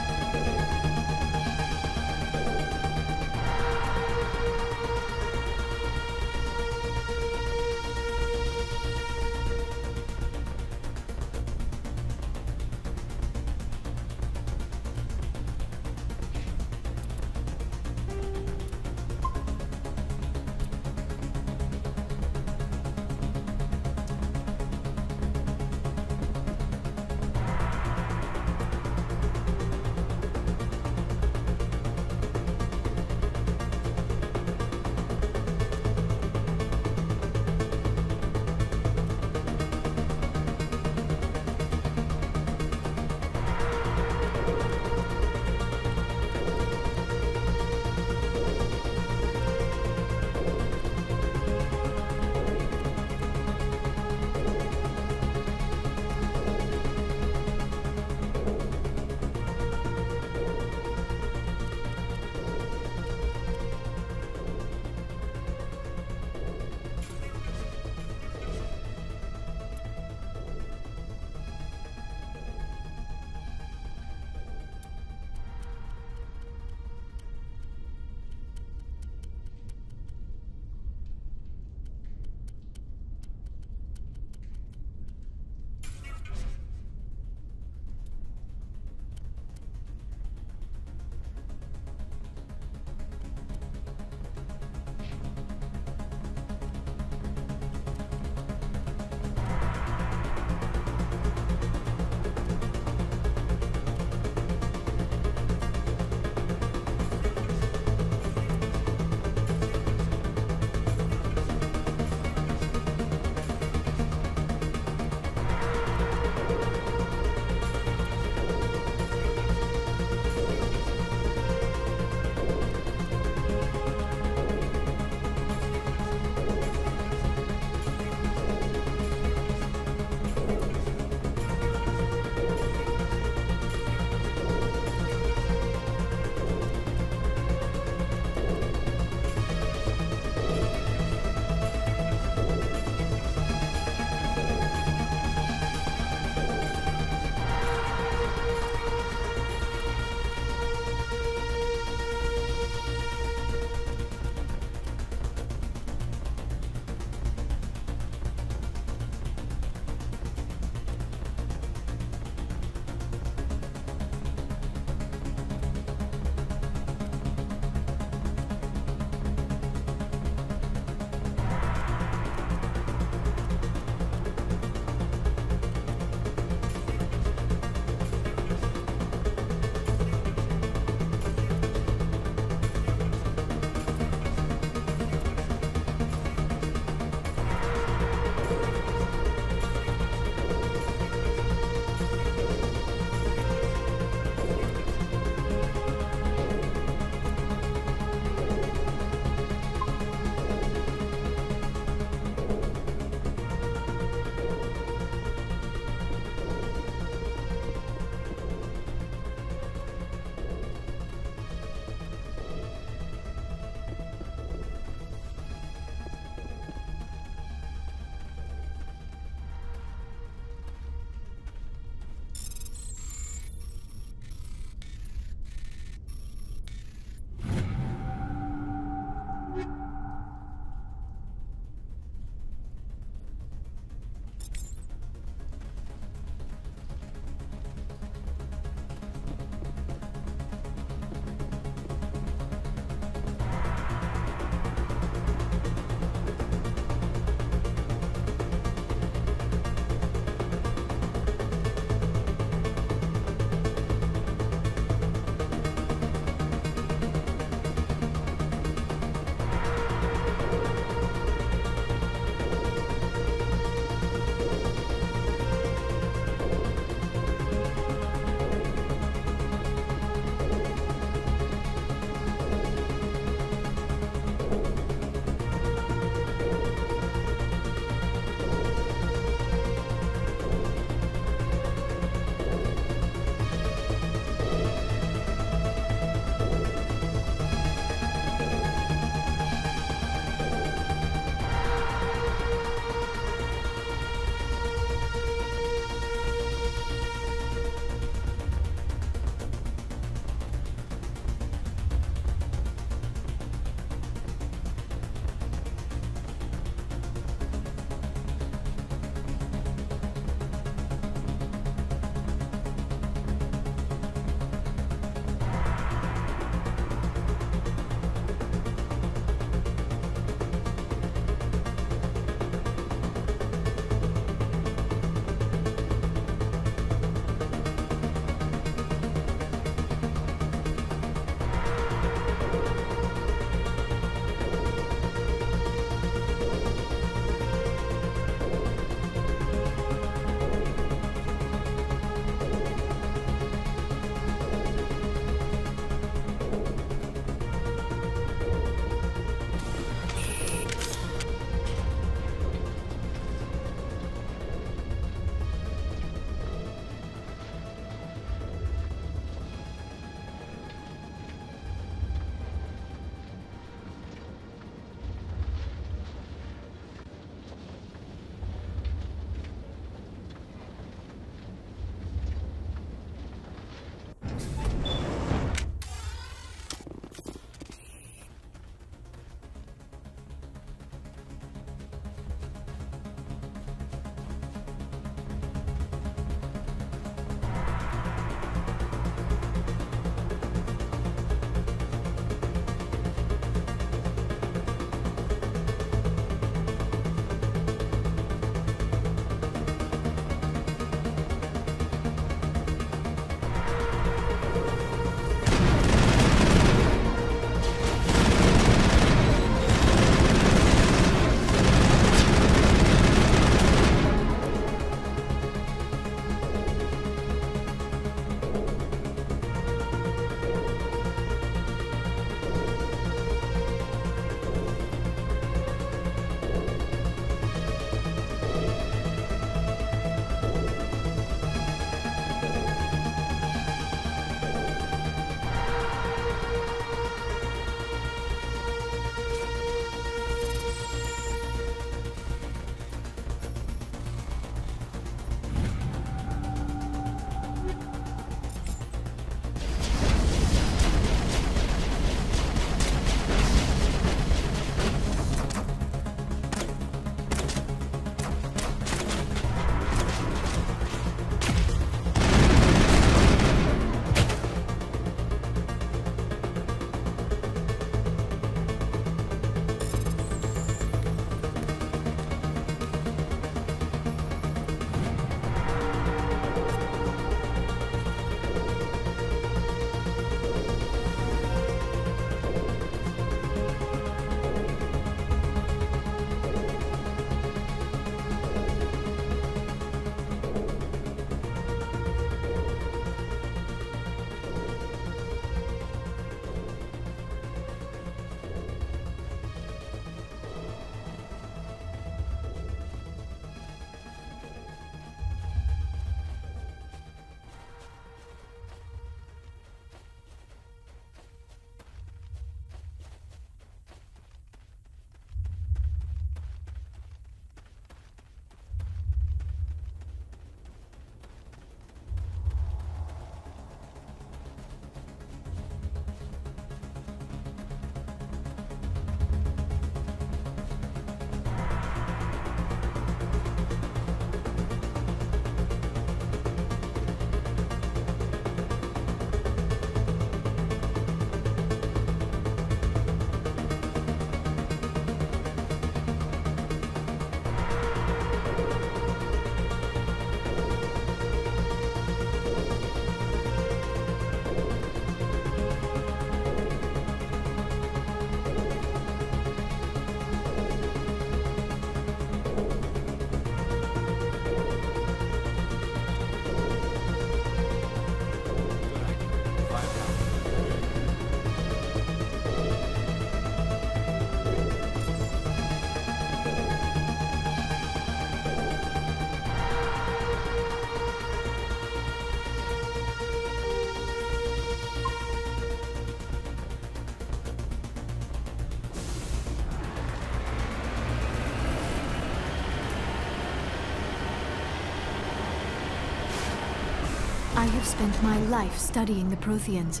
I have spent my life studying the Protheans,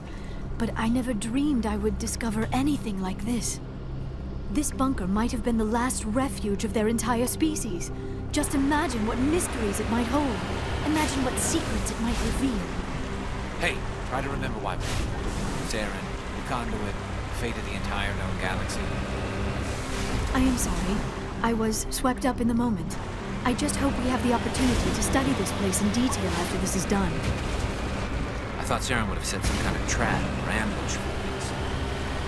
but I never dreamed I would discover anything like this. This bunker might have been the last refuge of their entire species. Just imagine what mysteries it might hold. Imagine what secrets it might reveal. Hey, try to remember why we're here. Saren, the conduit, the fate of the entire known galaxy. I am sorry. I was swept up in the moment. I just hope we have the opportunity to study this place in detail after this is done. I thought Saren would have set some kind of trap or ambush for us.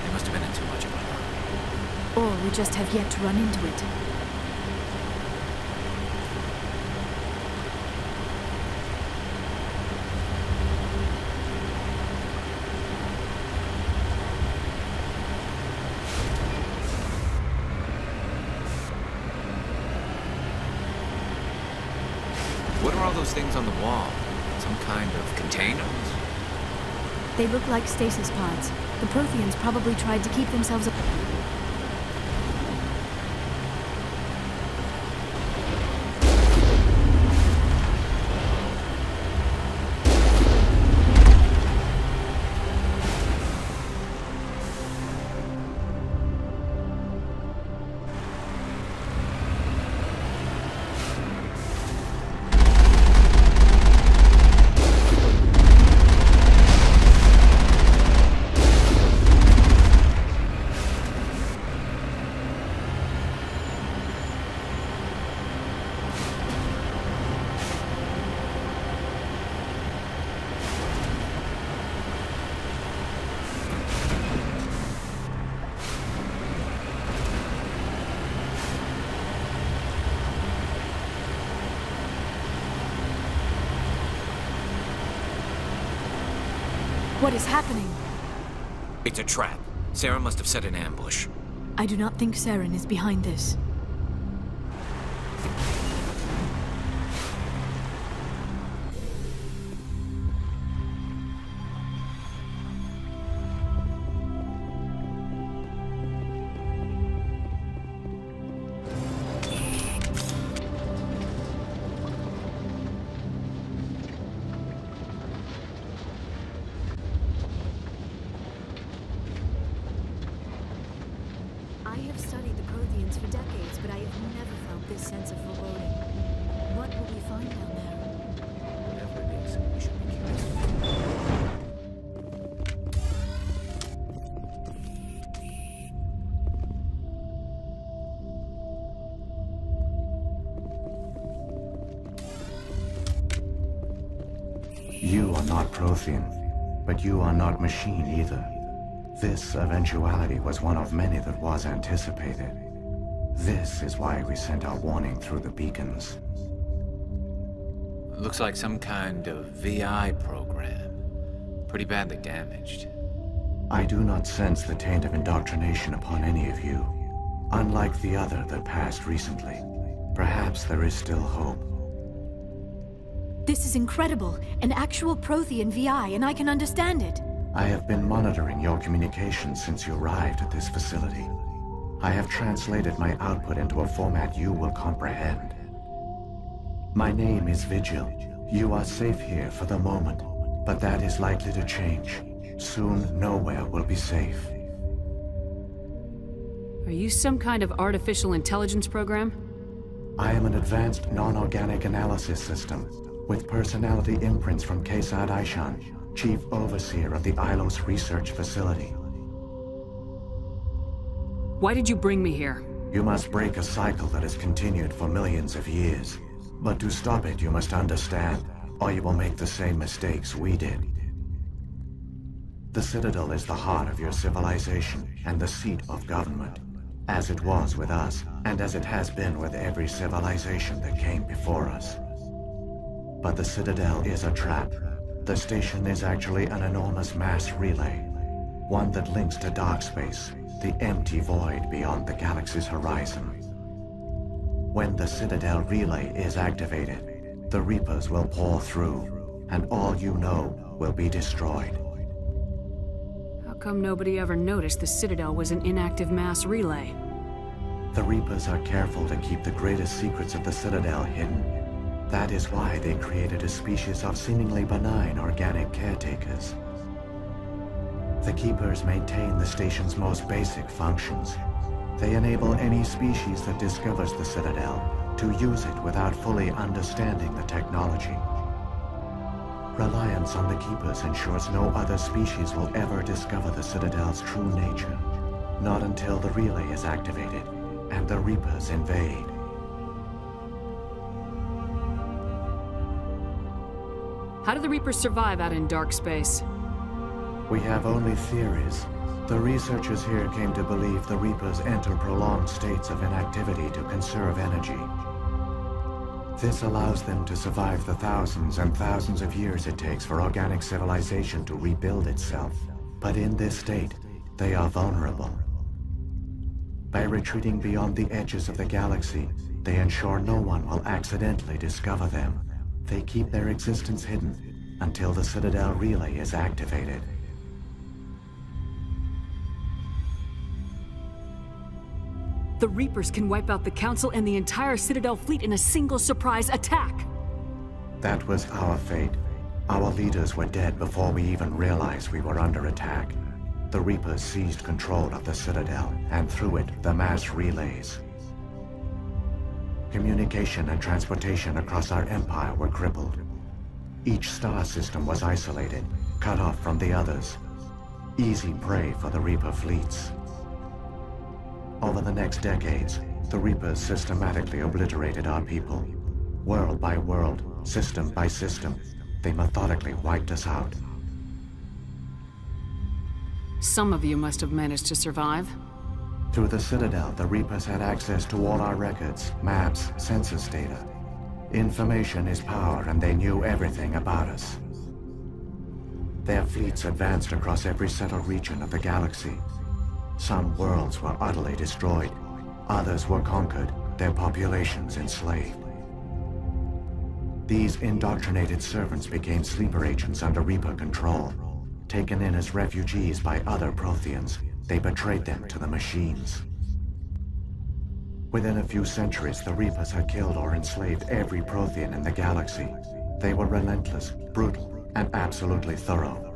They must have been in too much of a hurry. Or we just have yet to run into it. What are all those things on the wall? Some kind of containers? They look like stasis pods. The Protheans probably tried to keep themselves up. What is happening? It's a trap. Saren must have set an ambush. I do not think Saren is behind this. I have studied the Protheans for decades, but I have never felt this sense of foreboding. What will we find down there? Whatever it is, we should be curious. You are not Prothean, but you are not machine either. This eventuality was one of many that was anticipated. This is why we sent our warning through the beacons. Looks like some kind of VI program. Pretty badly damaged. I do not sense the taint of indoctrination upon any of you. Unlike the other that passed recently. Perhaps there is still hope. This is incredible. An actual Prothean VI, and I can understand it. I have been monitoring your communications since you arrived at this facility. I have translated my output into a format you will comprehend. My name is Vigil. You are safe here for the moment, but that is likely to change. Soon, nowhere will be safe. Are you some kind of artificial intelligence program? I am an advanced non-organic analysis system, with personality imprints from Kesad Aishan, Chief Overseer of the Ilos Research Facility. Why did you bring me here? You must break a cycle that has continued for millions of years. But to stop it, you must understand, or you will make the same mistakes we did. The Citadel is the heart of your civilization and the seat of government, as it was with us, and as it has been with every civilization that came before us. But the Citadel is a trap. The station is actually an enormous mass relay, one that links to dark space, the empty void beyond the galaxy's horizon. When the Citadel relay is activated, the Reapers will pour through, and all you know will be destroyed. How come nobody ever noticed the Citadel was an inactive mass relay? The Reapers are careful to keep the greatest secrets of the Citadel hidden. That is why they created a species of seemingly benign organic caretakers. The Keepers maintain the station's most basic functions. They enable any species that discovers the Citadel to use it without fully understanding the technology. Reliance on the Keepers ensures no other species will ever discover the Citadel's true nature. Not until the relay is activated and the Reapers invade. How do the Reapers survive out in dark space? We have only theories. The researchers here came to believe the Reapers enter prolonged states of inactivity to conserve energy. This allows them to survive the thousands and thousands of years it takes for organic civilization to rebuild itself. But in this state, they are vulnerable. By retreating beyond the edges of the galaxy, they ensure no one will accidentally discover them. They keep their existence hidden until the Citadel relay is activated. The Reapers can wipe out the Council and the entire Citadel fleet in a single surprise attack. That was our fate. Our leaders were dead before we even realized we were under attack. The Reapers seized control of the Citadel, and through it, the mass relays. Communication and transportation across our empire were crippled. Each star system was isolated, cut off from the others. Easy prey for the Reaper fleets. Over the next decades, the Reapers systematically obliterated our people. World by world, system by system, they methodically wiped us out. Some of you must have managed to survive. Through the Citadel, the Reapers had access to all our records, maps, census data. Information is power, and they knew everything about us. Their fleets advanced across every settled region of the galaxy. Some worlds were utterly destroyed. Others were conquered, their populations enslaved. These indoctrinated servants became sleeper agents under Reaper control. Taken in as refugees by other Protheans, they betrayed them to the machines. Within a few centuries, the Reapers had killed or enslaved every Prothean in the galaxy. They were relentless, brutal, and absolutely thorough.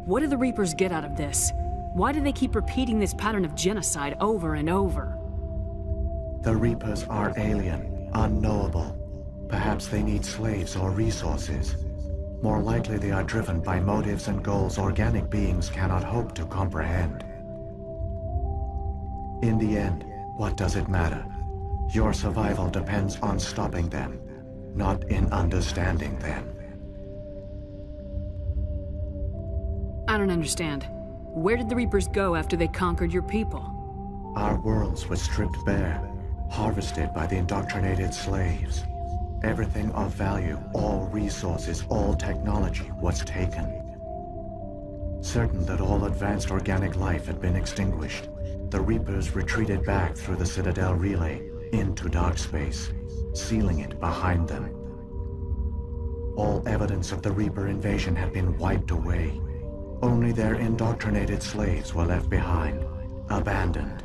What do the Reapers get out of this? Why do they keep repeating this pattern of genocide over and over? The Reapers are alien, unknowable. Perhaps they need slaves or resources. More likely they are driven by motives and goals organic beings cannot hope to comprehend. In the end, what does it matter? Your survival depends on stopping them, not in understanding them. I don't understand. Where did the Reapers go after they conquered your people? Our worlds were stripped bare, harvested by the indoctrinated slaves. Everything of value, all resources, all technology was taken. Certain that all advanced organic life had been extinguished, the Reapers retreated back through the Citadel relay into dark space, sealing it behind them. All evidence of the Reaper invasion had been wiped away. Only their indoctrinated slaves were left behind, abandoned.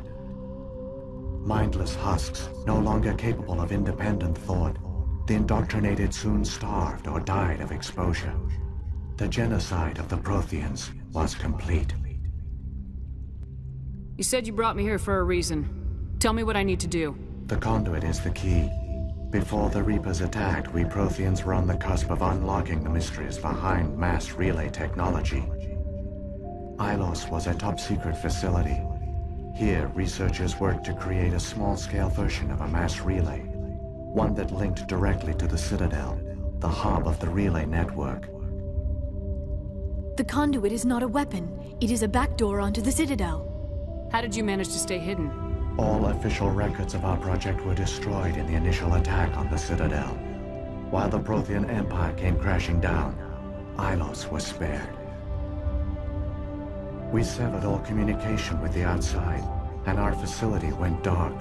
Mindless husks, no longer capable of independent thought, the indoctrinated soon starved or died of exposure. The genocide of the Protheans was complete. You said you brought me here for a reason. Tell me what I need to do. The conduit is the key. Before the Reapers attacked, we Protheans were on the cusp of unlocking the mysteries behind mass relay technology. Ilos was a top-secret facility. Here, researchers worked to create a small-scale version of a mass relay, one that linked directly to the Citadel, the hub of the relay network. The conduit is not a weapon. It is a backdoor onto the Citadel. How did you manage to stay hidden? All official records of our project were destroyed in the initial attack on the Citadel. While the Prothean Empire came crashing down, Ilos was spared. We severed all communication with the outside, and our facility went dark.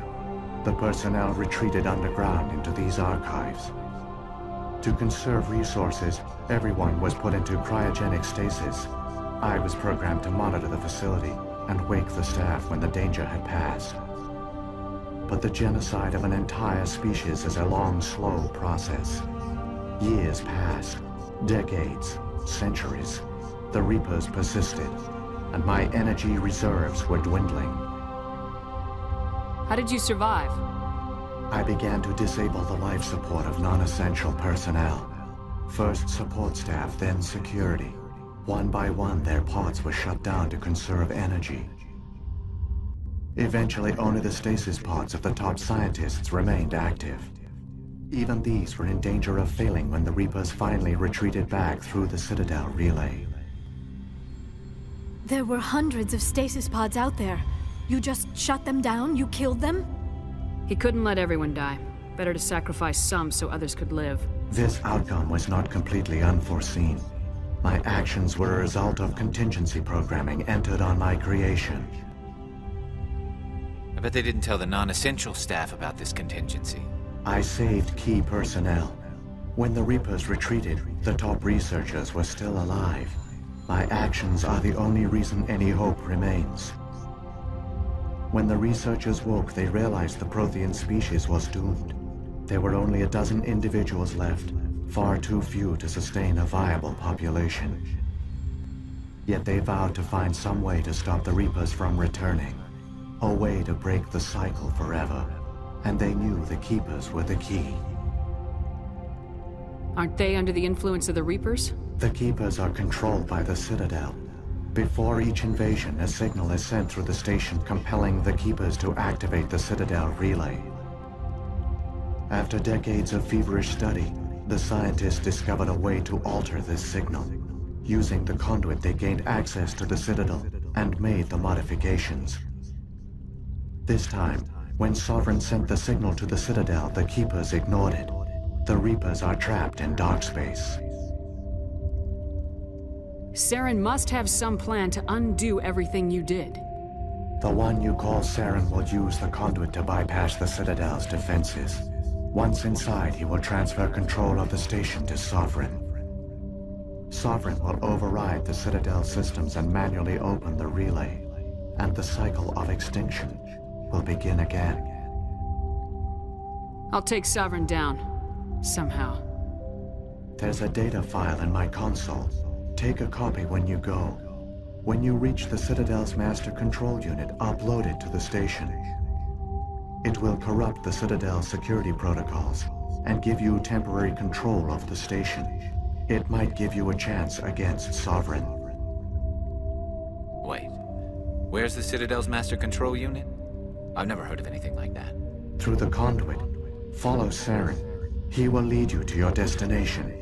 The personnel retreated underground into these archives. To conserve resources, everyone was put into cryogenic stasis. I was programmed to monitor the facility and wake the staff when the danger had passed. but the genocide of an entire species is a long, slow process. Years passed, decades, centuries. The Reapers persisted, and my energy reserves were dwindling. How did you survive? I began to disable the life support of non-essential personnel. First support staff, then security. One by one, their pods were shut down to conserve energy. Eventually, only the stasis pods of the top scientists remained active. Even these were in danger of failing when the Reapers finally retreated back through the Citadel relay. There were hundreds of stasis pods out there. You just shut them down? You killed them? He couldn't let everyone die. Better to sacrifice some so others could live. This outcome was not completely unforeseen. My actions were a result of contingency programming entered on my creation. I bet they didn't tell the non-essential staff about this contingency. I saved key personnel. When the Reapers retreated, the top researchers were still alive. My actions are the only reason any hope remains. When the researchers woke, they realized the Prothean species was doomed. There were only a dozen individuals left, far too few to sustain a viable population. Yet they vowed to find some way to stop the Reapers from returning. A way to break the cycle forever. And they knew the Keepers were the key. Aren't they under the influence of the Reapers? The Keepers are controlled by the Citadel. Before each invasion, a signal is sent through the station compelling the Keepers to activate the Citadel relay. After decades of feverish study, the scientists discovered a way to alter this signal. Using the conduit, they gained access to the Citadel and made the modifications. This time, when Sovereign sent the signal to the Citadel, the Keepers ignored it. The Reapers are trapped in dark space. Saren must have some plan to undo everything you did. The one you call Saren will use the conduit to bypass the Citadel's defenses. Once inside, he will transfer control of the station to Sovereign. Sovereign will override the Citadel systems and manually open the relay, and the cycle of extinction will begin again. I'll take Sovereign down. Somehow. There's a data file in my console. Take a copy when you go. When you reach the Citadel's master control unit, upload it to the station. It will corrupt the Citadel's security protocols and give you temporary control of the station. It might give you a chance against Sovereign. Wait. Where's the Citadel's master control unit? I've never heard of anything like that. Through the conduit. Follow Saren. He will lead you to your destination.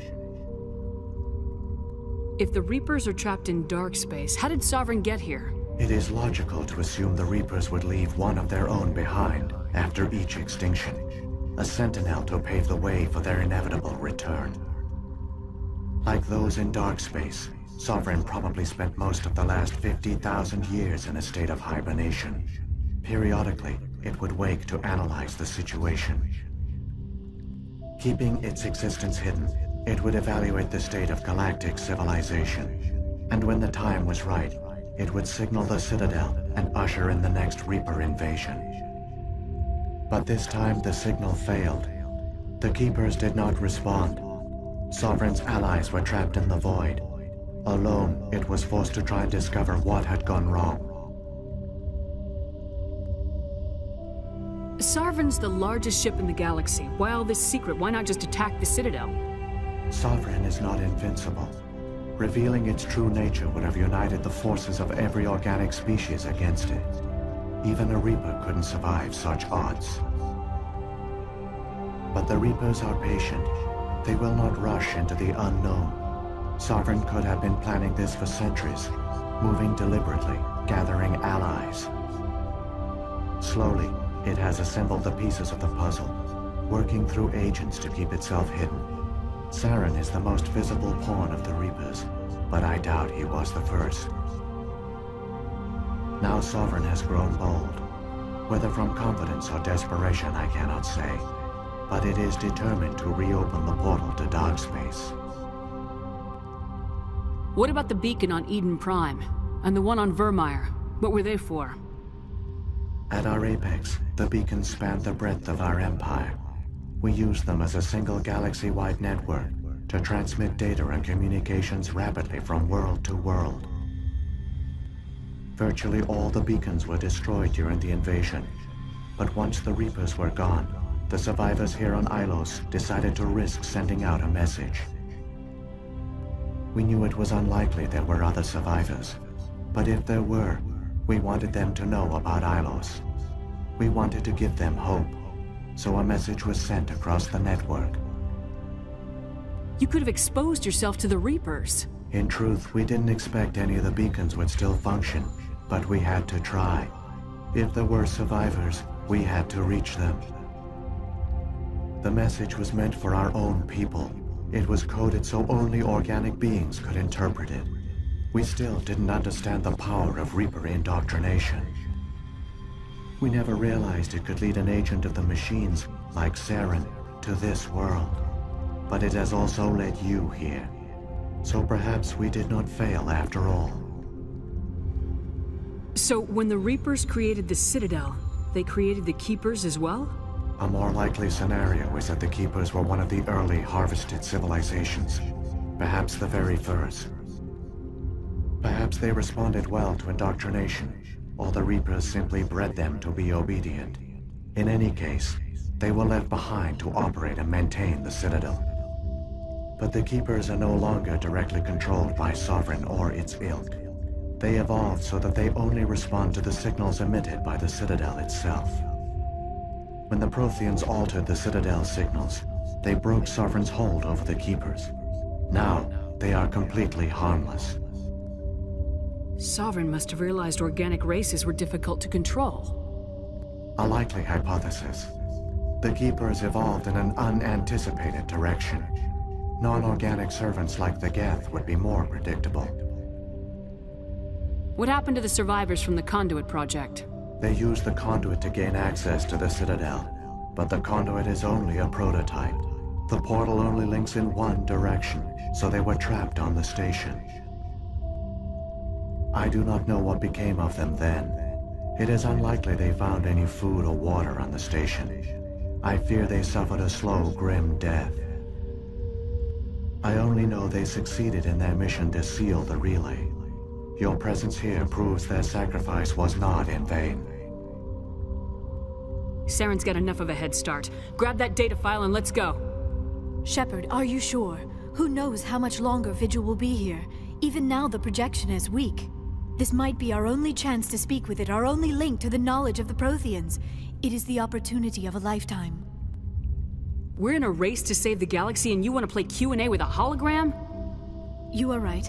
If the Reapers are trapped in dark space, how did Sovereign get here? It is logical to assume the Reapers would leave one of their own behind after each extinction. A sentinel to pave the way for their inevitable return. Like those in dark space, Sovereign probably spent most of the last 50,000 years in a state of hibernation. Periodically, it would wake to analyze the situation. Keeping its existence hidden, it would evaluate the state of galactic civilization. And when the time was right, it would signal the Citadel and usher in the next Reaper invasion. But this time the signal failed. The Keepers did not respond. Sovereign's allies were trapped in the void. Alone, it was forced to try and discover what had gone wrong. Sovereign's the largest ship in the galaxy. Why all this secret? Why not just attack the Citadel? Sovereign is not invincible. Revealing its true nature would have united the forces of every organic species against it. Even a Reaper couldn't survive such odds. But the Reapers are patient. They will not rush into the unknown. Sovereign could have been planning this for centuries, moving deliberately, gathering allies. Slowly, it has assembled the pieces of the puzzle, working through agents to keep itself hidden. Saren is the most visible pawn of the Reapers, but I doubt he was the first. Now Sovereign has grown bold. Whether from confidence or desperation, I cannot say, but it is determined to reopen the portal to dark space. What about the beacon on Eden Prime? And the one on Vermeer? What were they for? At our apex, the beacons spanned the breadth of our empire. We used them as a single galaxy-wide network to transmit data and communications rapidly from world to world. Virtually all the beacons were destroyed during the invasion, but once the Reapers were gone, the survivors here on Ilos decided to risk sending out a message. We knew it was unlikely there were other survivors, but if there were, we wanted them to know about Ilos. We wanted to give them hope, so a message was sent across the network. You could have exposed yourself to the Reapers. In truth, we didn't expect any of the beacons would still function, but we had to try. If there were survivors, we had to reach them. The message was meant for our own people. It was coded so only organic beings could interpret it. We still didn't understand the power of Reaper indoctrination. We never realized it could lead an agent of the machines, like Saren, to this world. But it has also led you here. So perhaps we did not fail after all. So when the Reapers created the Citadel, they created the Keepers as well? A more likely scenario is that the Keepers were one of the early harvested civilizations. Perhaps the very first. Perhaps they responded well to indoctrination, or the Reapers simply bred them to be obedient. In any case, they were left behind to operate and maintain the Citadel. But the Keepers are no longer directly controlled by Sovereign or its ilk. They evolved so that they only respond to the signals emitted by the Citadel itself. When the Protheans altered the Citadel's signals, they broke Sovereign's hold over the Keepers. Now, they are completely harmless. Sovereign must have realized organic races were difficult to control. A likely hypothesis. The Keepers evolved in an unanticipated direction. Non-organic servants like the Geth would be more predictable. What happened to the survivors from the Conduit project? They used the Conduit to gain access to the Citadel, but the Conduit is only a prototype. The portal only links in one direction, so they were trapped on the station. I do not know what became of them then. It is unlikely they found any food or water on the station. I fear they suffered a slow, grim death. I only know they succeeded in their mission to seal the relay. Your presence here proves their sacrifice was not in vain. Saren's got enough of a head start. Grab that data file and let's go. Shepard, are you sure? Who knows how much longer Vigil will be here? Even now the projection is weak. This might be our only chance to speak with it, our only link to the knowledge of the Protheans. It is the opportunity of a lifetime. We're in a race to save the galaxy and you want to play Q&A with a hologram? You are right.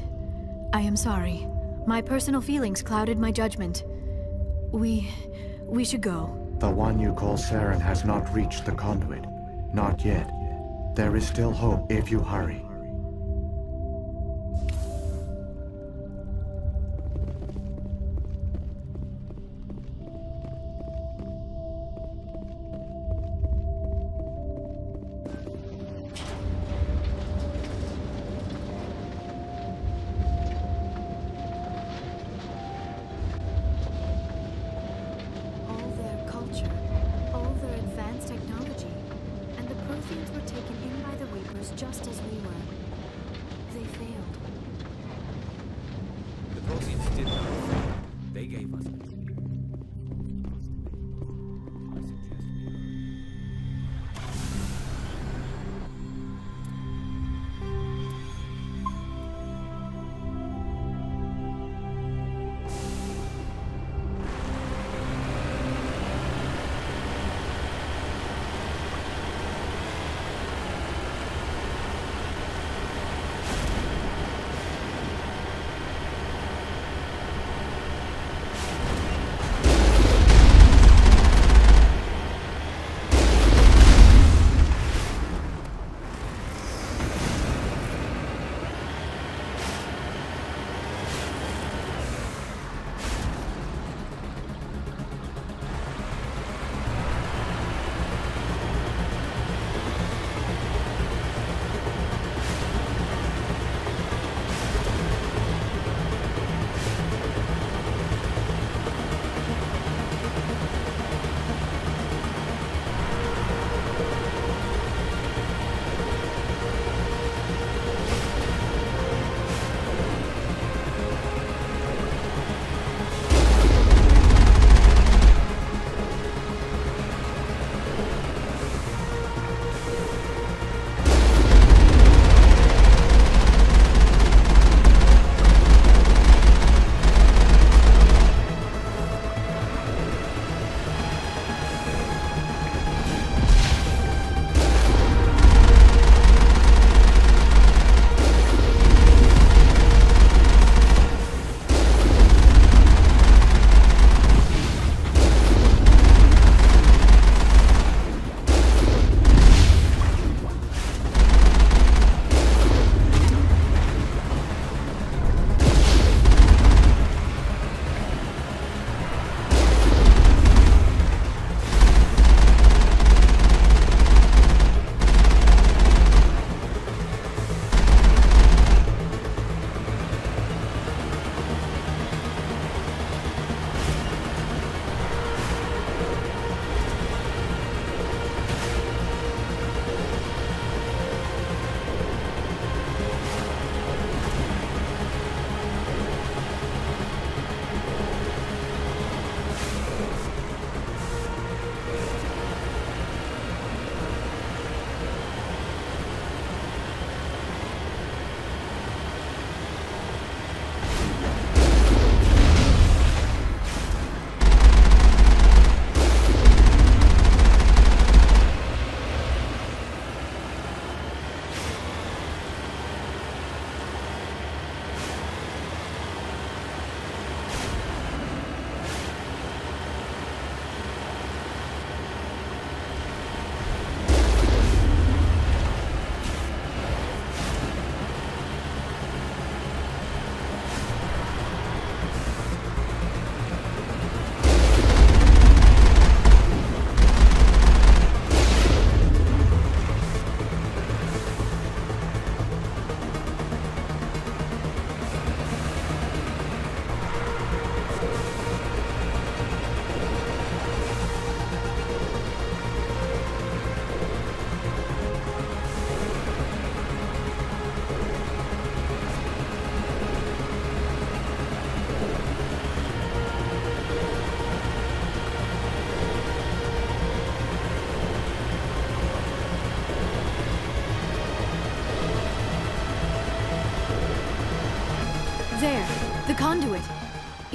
I am sorry. My personal feelings clouded my judgment. We should go. The one you call Saren has not reached the Conduit. Not yet. There is still hope if you hurry.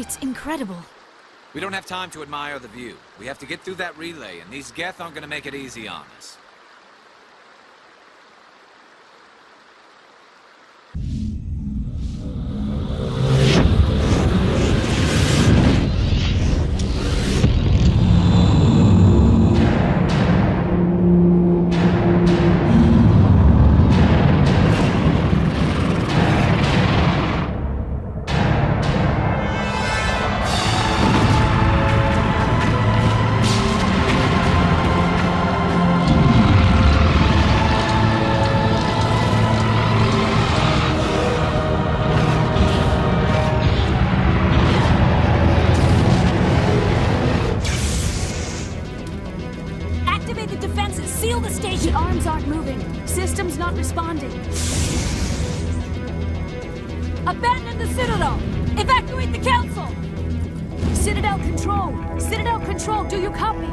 It's incredible. We don't have time to admire the view. We have to get through that relay, and these Geth aren't gonna make it easy on us. Abandon the Citadel! Evacuate the Council! Citadel Control! Citadel Control, do you copy?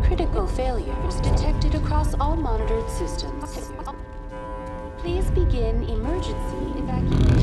Critical failures detected across all monitored systems. Please begin emergency evacuation.